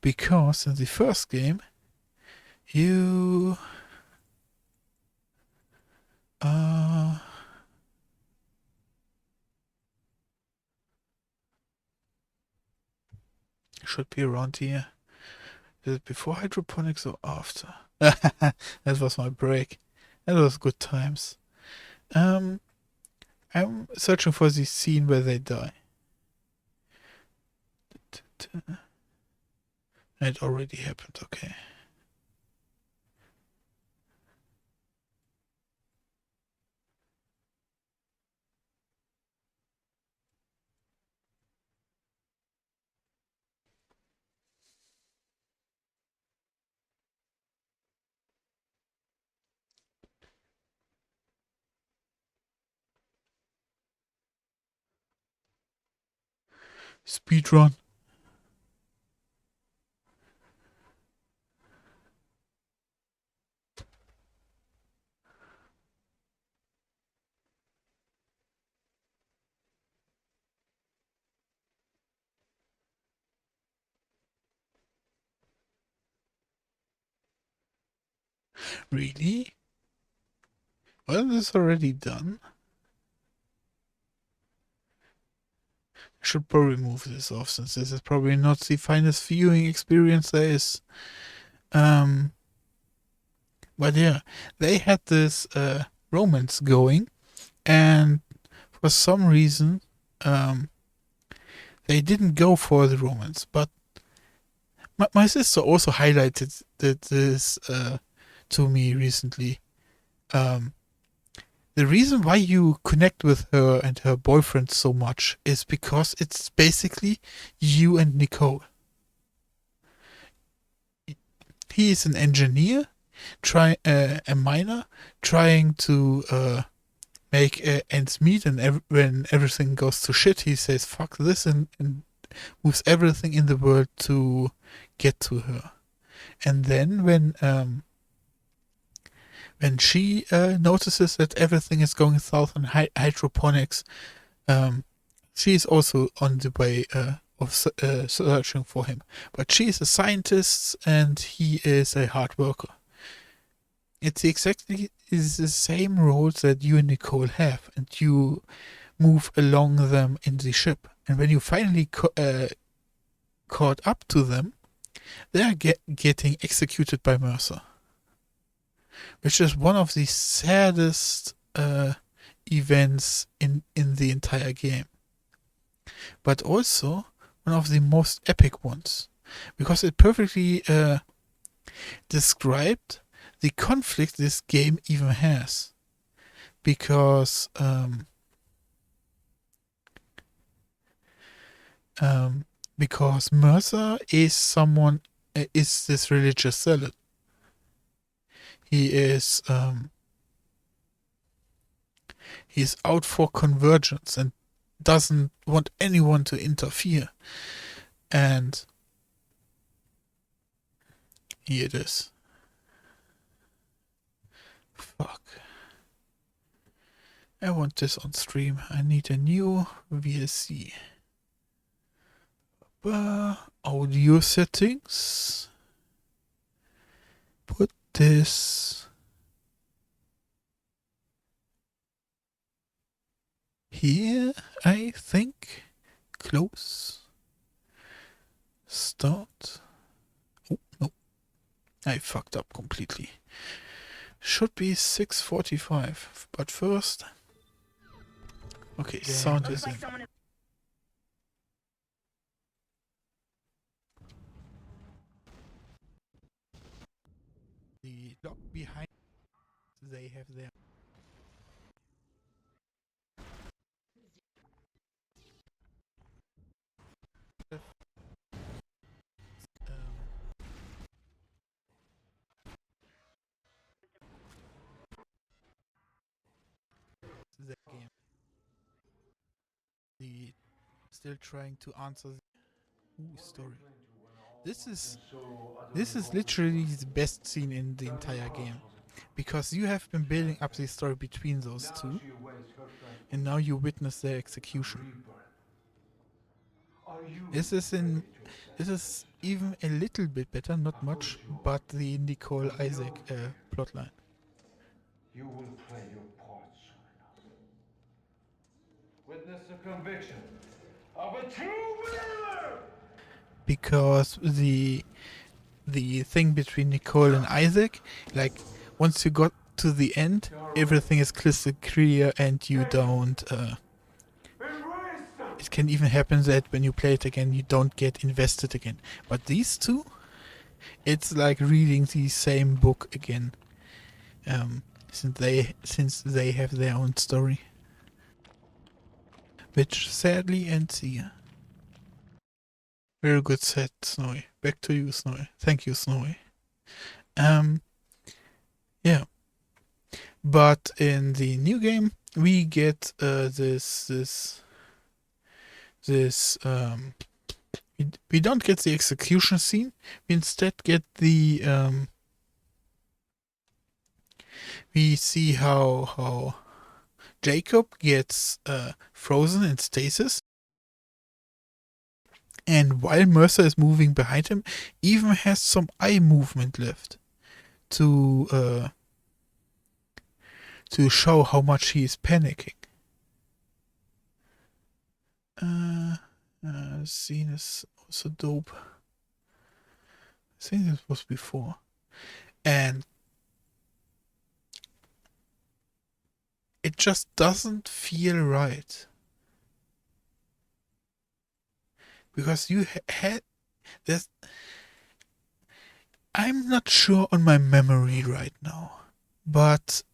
because in the first game you should be around here. Is it before hydroponics or after? That was my break. That was good times. I'm searching for the scene where they die. It already happened, okay. Speedrun. Really? Well, this is already done. I should probably move this off since this is probably not the finest viewing experience there is. But yeah, they had this romance going, and for some reason, they didn't go for the romance. But my sister also highlighted this to me recently. Um, the reason why you connect with her and her boyfriend so much is because it's basically you and Nicole. He is an engineer, a miner, trying to make ends meet, and when everything goes to shit, he says "fuck this" and moves everything in the world to get to her. And then when she notices that everything is going south on hydroponics, um, She is also on the way of searching for him. But she is a scientist and he is a hard worker. It's exactly is the same roles that you and Nicole have, and you move along them in the ship. And when you finally caught up to them, they are getting executed by Mercer, which is one of the saddest events in the entire game, but also one of the most epic ones, because it perfectly described the conflict this game even has. Because because Mercer is someone is this religious zealot. He is he's out for convergence and doesn't want anyone to interfere. And here it is. Fuck. I want this on stream. I need a new VLC. Audio settings. Put this here, I think. Close. Start. Oh, no. I fucked up completely. Should be 6:45, but first. Okay, yeah. Sound is in. The lock behind, they have their the game. The still trying to answer the story. This is literally the best scene in the entire game, because you have been building up the story between those two, and now you witness their execution. This is even a little bit better, not much, but the Nicole Isaac plotline. You will play your part soon enough. Witness the conviction of a true believer! Because the thing between Nicole and Isaac, like, once you got to the end, everything is crystal clear and you don't it can even happen that when you play it again you don't get invested again. But these two, it's like reading the same book again, since they have their own story, which sadly ends here. Very good set, Snowy. Back to you, Snowy. Thank you, Snowy. Yeah. But in the new game, we get we don't get the execution scene. We instead get the we see how Jacob gets frozen in stasis, and while Mercer is moving behind him, even has some eye movement left to show how much he is panicking. Scene is also dope. I think this was before. And it just doesn't feel right. Because you had this. I'm not sure on my memory right now, but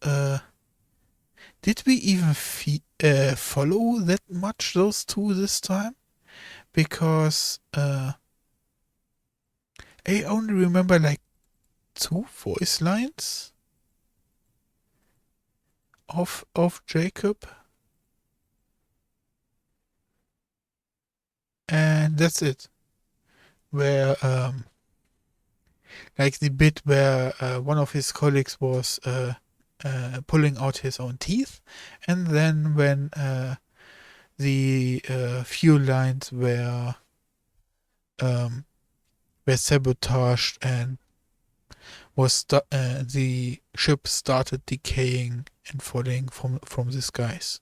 did we even follow that much those two this time? Because I only remember like 2 voice lines of Jacob, and that's it. Where like the bit where one of his colleagues was pulling out his own teeth, and then when the fuel lines um, were sabotaged and the ship started decaying and falling from the skies.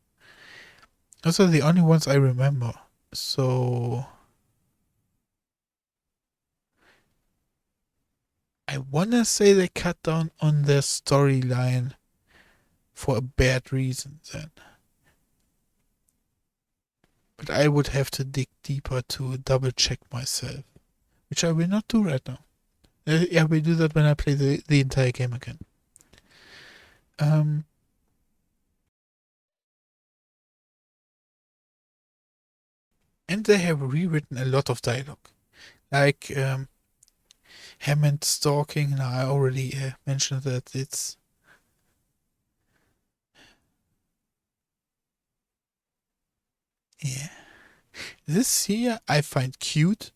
Those are the only ones I remember. So I wanna say they cut down on their storyline for a bad reason then. But I would have to dig deeper to double check myself, which I will not do right now. I will do that when I play the entire game again. Um, and they have rewritten a lot of dialogue, like Hammond stalking. Now I already mentioned that it's yeah. This here I find cute,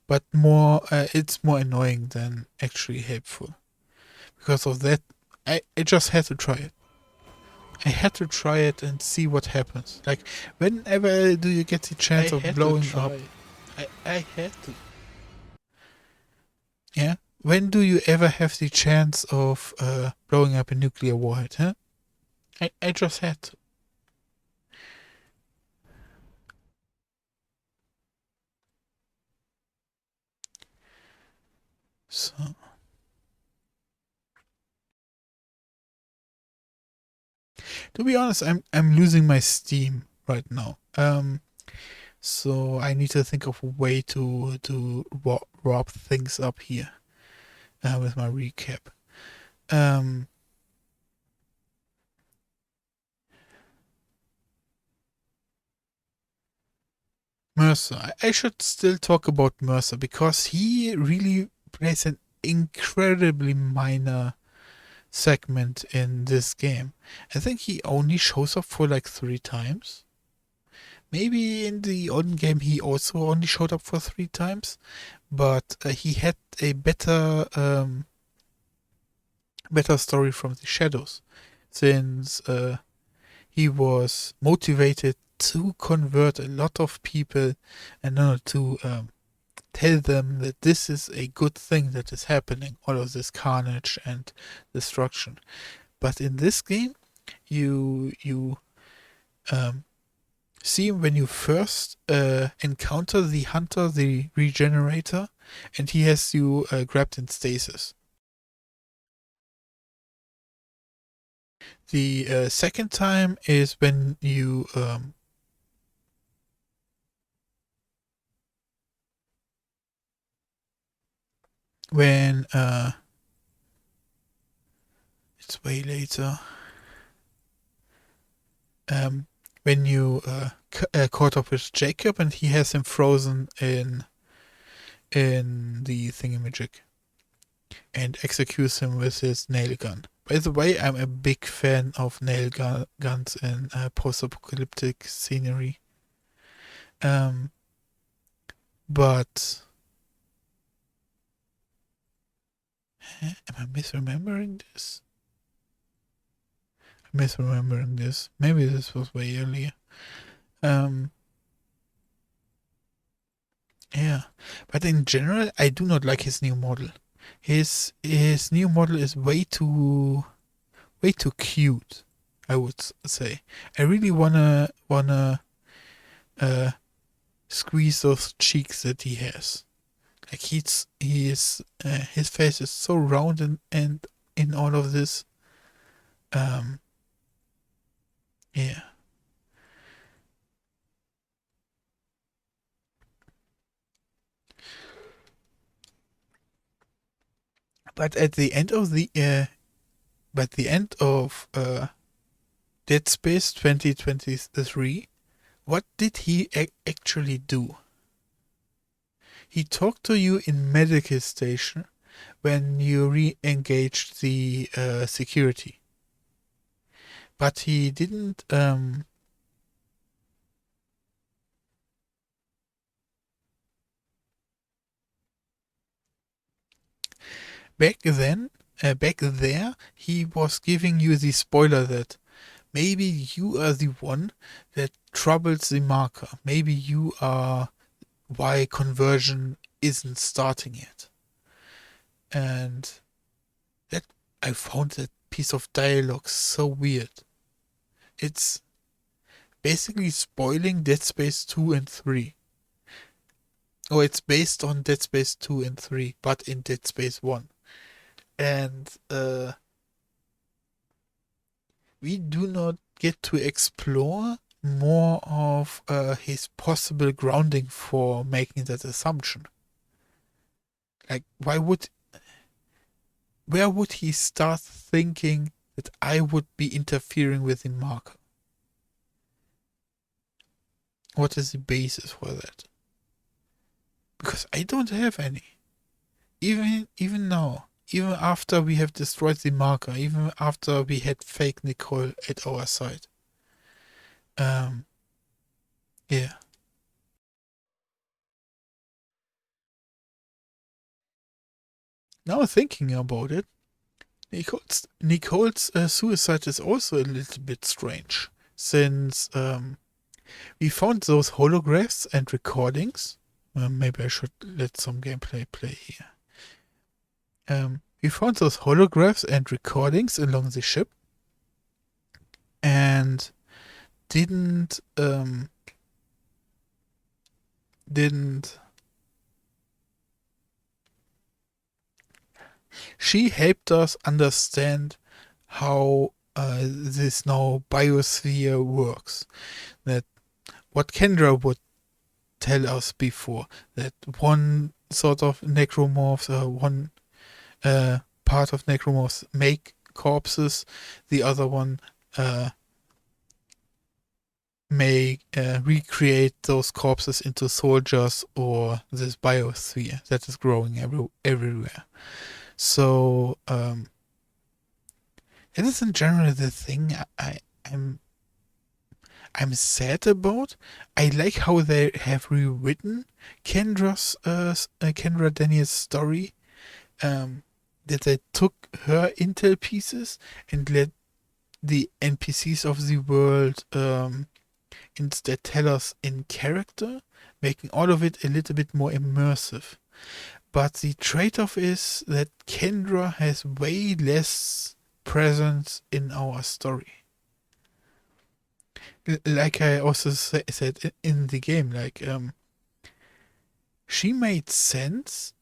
but more it's more annoying than actually helpful. Because of that, I just had to try it. I had to try it and see what happens. Like, whenever do you get the chance of blowing up? I had to. Yeah? When do you ever have the chance of blowing up a nuclear warhead, huh? I just had to. So, to be honest, I'm losing my steam right now. So I need to think of a way to wrap things up here with my recap. Um, Mercer. I should still talk about Mercer because he really plays an incredibly minor segment in this game. I think he only shows up for like 3 times. Maybe in the on game he also only showed up for 3 times, but he had a better story from the shadows, since he was motivated to convert a lot of people and to tell them that this is a good thing that is happening, all of this carnage and destruction. But in this game, you um, see him when you first encounter the hunter, the regenerator, and he has you grabbed in stasis. The second time is when it's way later. Um, when you caught up with Jacob and he has him frozen in the thingamajig and executes him with his nail gun. By the way, I'm a big fan of guns in post-apocalyptic scenery. Um, but am I misremembering this? I'm misremembering this. Maybe this was way earlier. Um, yeah, but in general, I do not like his new model. His new model is way too cute, I would say. I really wanna uh squeeze those cheeks that he has. Like his face is so round and in all of this. Um, yeah. But at the end of Dead Space 2023, what did he actually do? He talked to you in medical station when you re-engaged the security, but he didn't. Back then, back there, he was giving you the spoiler that maybe you are the one that troubles the marker. Maybe you are why conversion isn't starting yet. And that I found that piece of dialogue so weird. It's basically spoiling Dead Space 2 and 3. Or it's based on Dead Space 2 and 3, but in Dead Space 1. And we do not get to explore more of his possible grounding for making that assumption. Like, where would he start thinking that I would be interfering with the marker? What is the basis for that? Because I don't have any. Even now, even after we have destroyed the marker, even after we had fake Nicole at our side. Yeah. Now thinking about it, Nicole's suicide is also a little bit strange, since we found those holographs and recordings. Maybe I should let some gameplay play here. We found those holographs and recordings along the ship, and didn't she helped us understand how this now biosphere works. That what Kendra would tell us before, that one sort of necromorphs, one part of necromorphs make corpses, the other one may recreate those corpses into soldiers or this biosphere that is growing everywhere. So it is in general the thing I'm sad about. I like how they have rewritten Kendra Daniels' story. That they took her intel pieces and let the NPCs of the world instead tell us in character, making all of it a little bit more immersive. But the trade-off is that Kendra has way less presence in our story. Like I also said in the game, like she made sense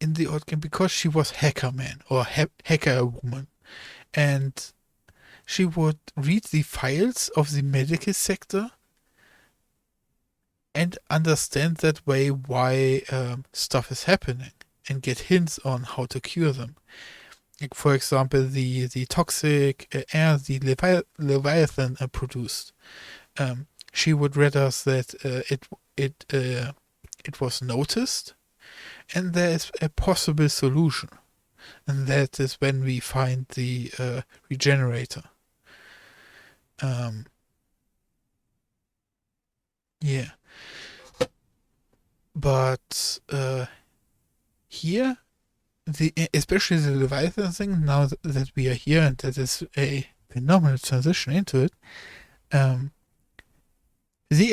in the old game because she was hacker man or hacker woman, and she would read the files of the medical sector and understand that way why stuff is happening and get hints on how to cure them. Like, for example, the toxic air the Leviathan produced. She would read us that it was noticed, and there is a possible solution, and that is when we find the regenerator. Yeah, but here, especially the Leviathan thing. Now that we are here, and that is a phenomenal transition into it. The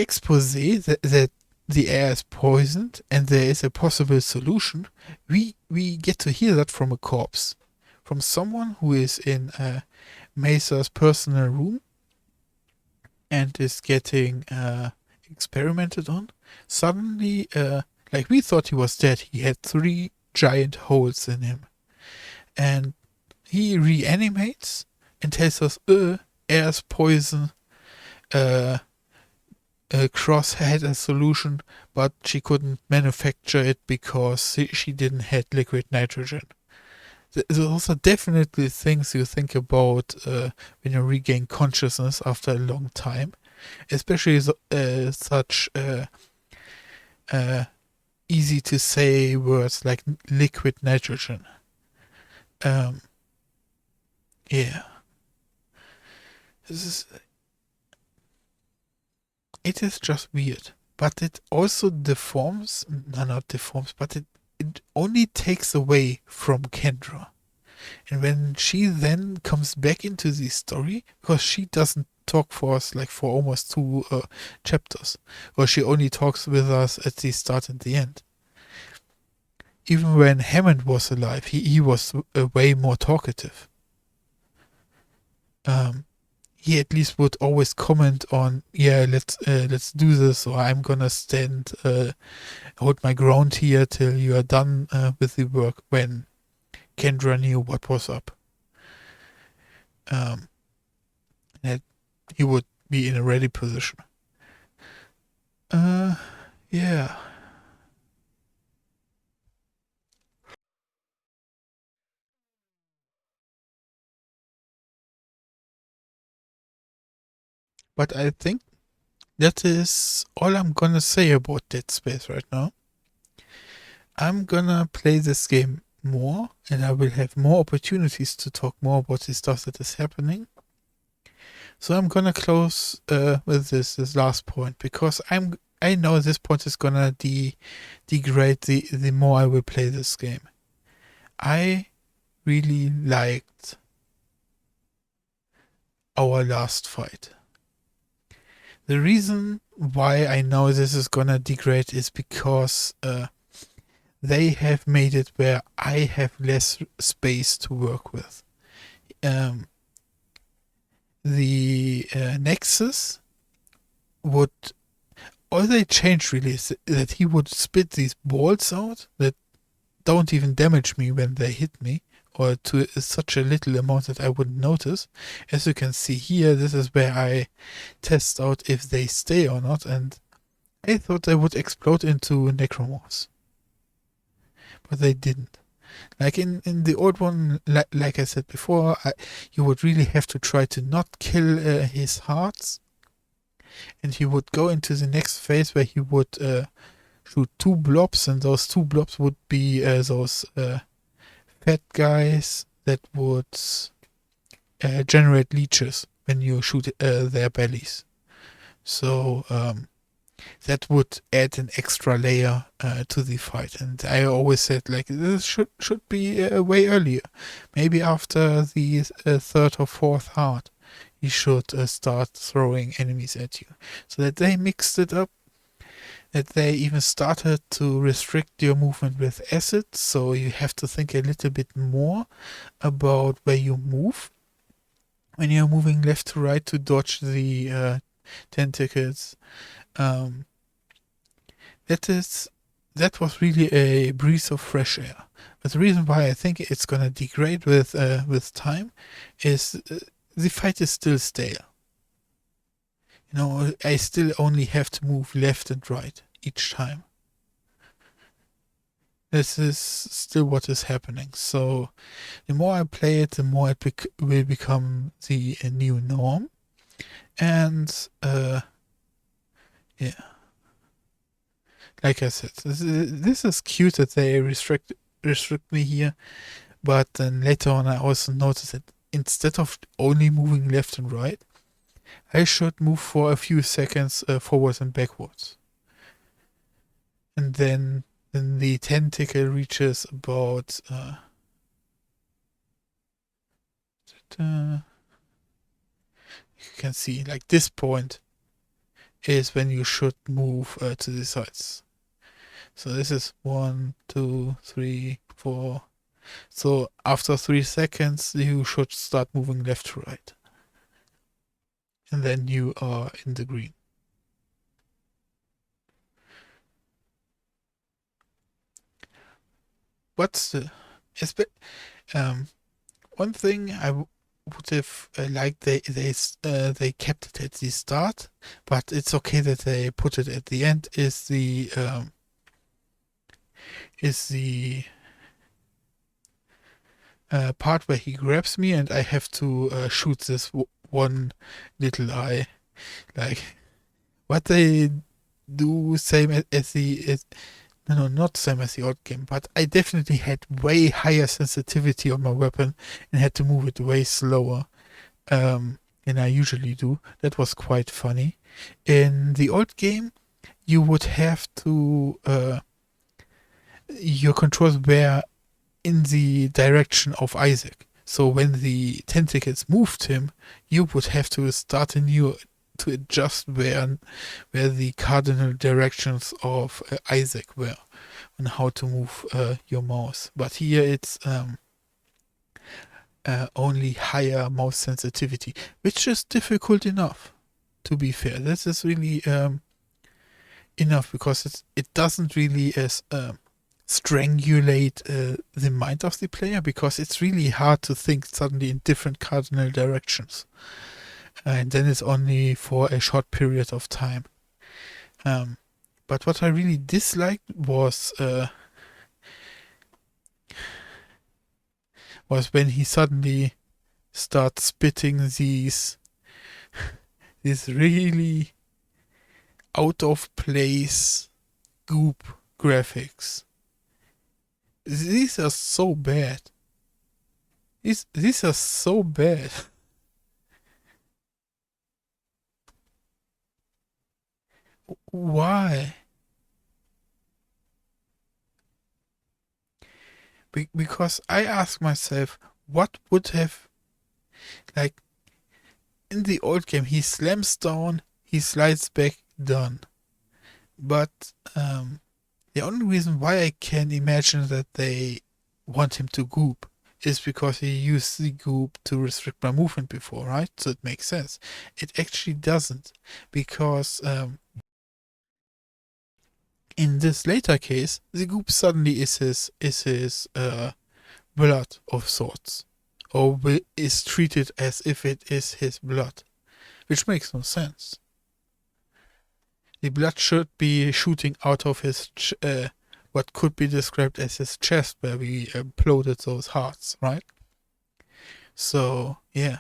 expose that the air is poisoned and there is a possible solution, we get to hear that from a corpse, from someone who is in Mesa's personal room and is getting experimented on. Suddenly, like we thought he was dead, he had 3 giant holes in him, and he reanimates and tells us, air's poison. Cross had a solution, but she couldn't manufacture it because she didn't have liquid nitrogen. Those are definitely things you think about when you regain consciousness after a long time, especially such easy to say words like liquid nitrogen. Yeah. It is just weird. But it also deforms, no, not deforms, but it only takes away from Kendra. And when she then comes back into the story, because she doesn't talk for us like for almost two chapters, or she only talks with us at the start and the end. Even when Hammond was alive, he was way more talkative. Um, he at least would always comment on, yeah, let's do this, or I'm gonna hold my ground here till you are done with the work. When Kendra knew what was up, um, that he would be in a ready position. Uh, yeah. But I think that is all I'm gonna say about Dead Space right now. I'm gonna play this game more, and I will have more opportunities to talk more about the stuff that is happening. So I'm gonna close with this last point, because I know this point is gonna degrade the more I will play this game. I really liked our last fight. The reason why I know this is gonna degrade is because they have made it where I have less space to work with. Um, the Nexus would, all they changed really is that he would spit these balls out that don't even damage me when they hit me, or to such a little amount that I wouldn't notice. As you can see here, this is where I test out if they stay or not, and I thought they would explode into necromorphs, but they didn't. Like in the old one, like I said before, you would really have to try to not kill his hearts, and he would go into the next phase where he would shoot two blobs, and those two blobs would be those fat guys that would generate leeches when you shoot their bellies. So that would add an extra layer to the fight. And I always said, like, this should be way earlier. Maybe after the third or fourth heart, you should start throwing enemies at you. So that they mixed it up, that they even started to restrict your movement with acid. So you have to think a little bit more about where you move when you're moving left to right to dodge the tentacles. Um, that was really a breeze of fresh air. But the reason why I think it's gonna degrade with time is the fight is still stale. You know, I still only have to move left and right each time. This is still what is happening. So the more I play it, the more it will become the new norm. And yeah, like I said, this is cute that they restrict me here. But then later on, I also noticed that instead of only moving left and right, I should move for a few seconds forwards and backwards. And then the tentacle reaches about you can see, like, this point is when you should move to the sides. So this is 1, 2, 3, 4. So after 3 seconds, you should start moving left to right. And then you are in the green. But still, one thing I would have liked, they kept it at the start, but it's okay that they put it at the end. Is the part where he grabs me and I have to shoot this one little eye. Like, what they do, same as no, not same as the old game, but I definitely had way higher sensitivity on my weapon and had to move it way slower than I usually do. That was quite funny. In the old game, you would have to your controls were in the direction of Isaac. So when the tentacles moved him, you would have to start anew to adjust where the cardinal directions of Isaac were and how to move your mouse. But here it's only higher mouse sensitivity, which is difficult enough. To be fair, this is really enough because it doesn't really strangulate the mind of the player, because it's really hard to think suddenly in different cardinal directions, and then it's only for a short period of time. But what I really disliked was when he suddenly starts spitting these really out of place goop graphics. These are so bad. These are so bad. Why? Because I ask myself, what would have, like, in the old game, he slams down, he slides back, done. But the only reason why I can imagine that they want him to goop is because he used the goop to restrict my movement before, right? So it makes sense. It actually doesn't, because in this later case, the goop suddenly is his blood of sorts, or is treated as if it is his blood, which makes no sense. The blood should be shooting out of his what could be described as his chest, where we imploded those hearts, right? So yeah,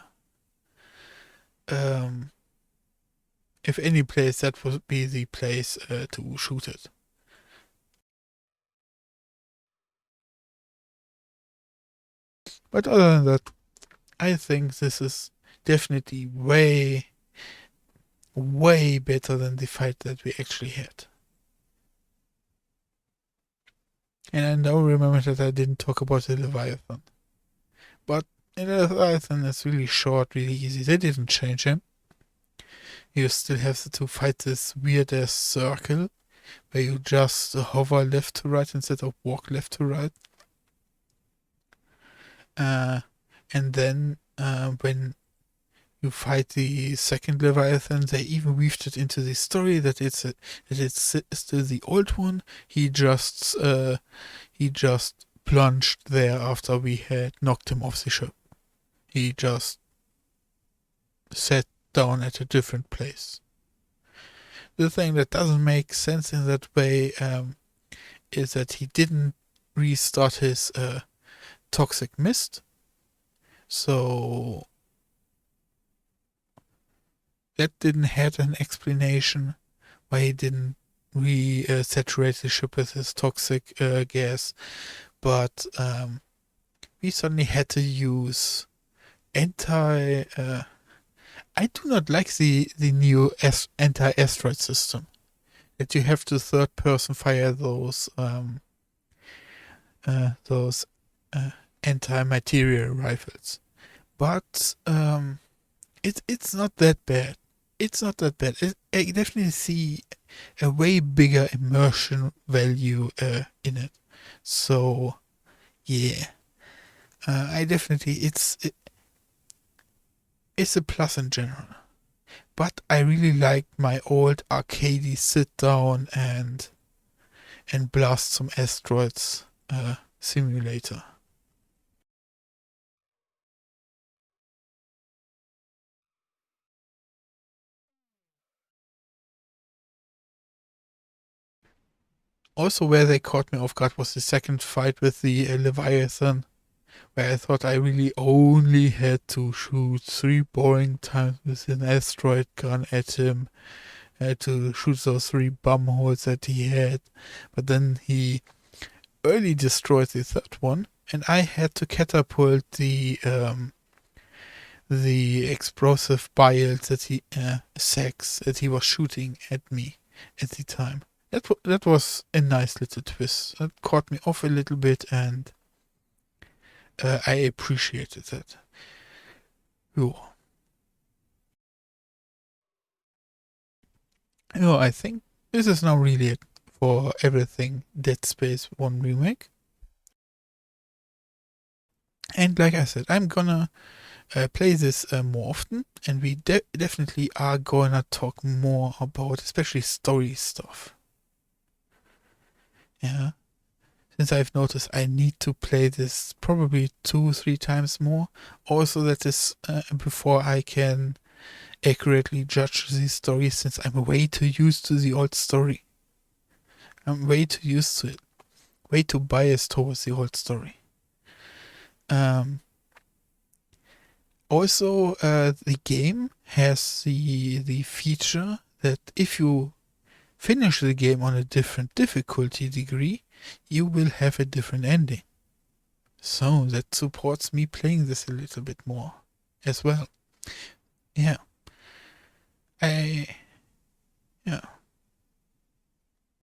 if any place, that would be the place to shoot it. But other than that, I think this is definitely way, way better than the fight that we actually had. And I now remember that I didn't talk about the Leviathan. But the Leviathan is really short, really easy. They didn't change him. You still have to fight this weird ass circle where you just hover left to right instead of walk left to right. And then when you fight the second Leviathan, they even weaved it into the story that it's still the old one. He just plunged there after we had knocked him off the ship. He just sat down at a different place. The thing that doesn't make sense in that way is that he didn't restart his toxic mist. So that didn't have an explanation why he didn't saturate the ship with his toxic gas. But we suddenly had to use I do not like the new anti-asteroid system. That you have to third person fire those anti-material rifles. But it's not that bad. It's not that bad. I definitely see a way bigger immersion value in it. So yeah, I definitely it's a plus in general. But I really like my old arcadey sit down and blast some asteroids simulator. Also, where they caught me off guard was the second fight with the Leviathan, where I thought I really only had to shoot 3 boring times with an asteroid gun at him. I had to shoot those 3 bum holes that he had, but then he early destroyed the third one, and I had to catapult the explosive biles that he sacks that he was shooting at me at the time. That was a nice little twist. That caught me off a little bit, and I appreciated that. Yeah. I think this is now really it for everything Dead Space 1 Remake. And like I said, I'm gonna play this more often, and we definitely are gonna talk more about especially story stuff. Yeah. Since I've noticed I need to play this probably 2-3 times more. Also, that is before I can accurately judge the story, since I'm way too used to the old story. I'm way too used to it, way too biased towards the old story. Also, the game has the feature that if you finish the game on a different difficulty degree, you will have a different ending. So that supports me playing this a little bit more as well. Yeah. I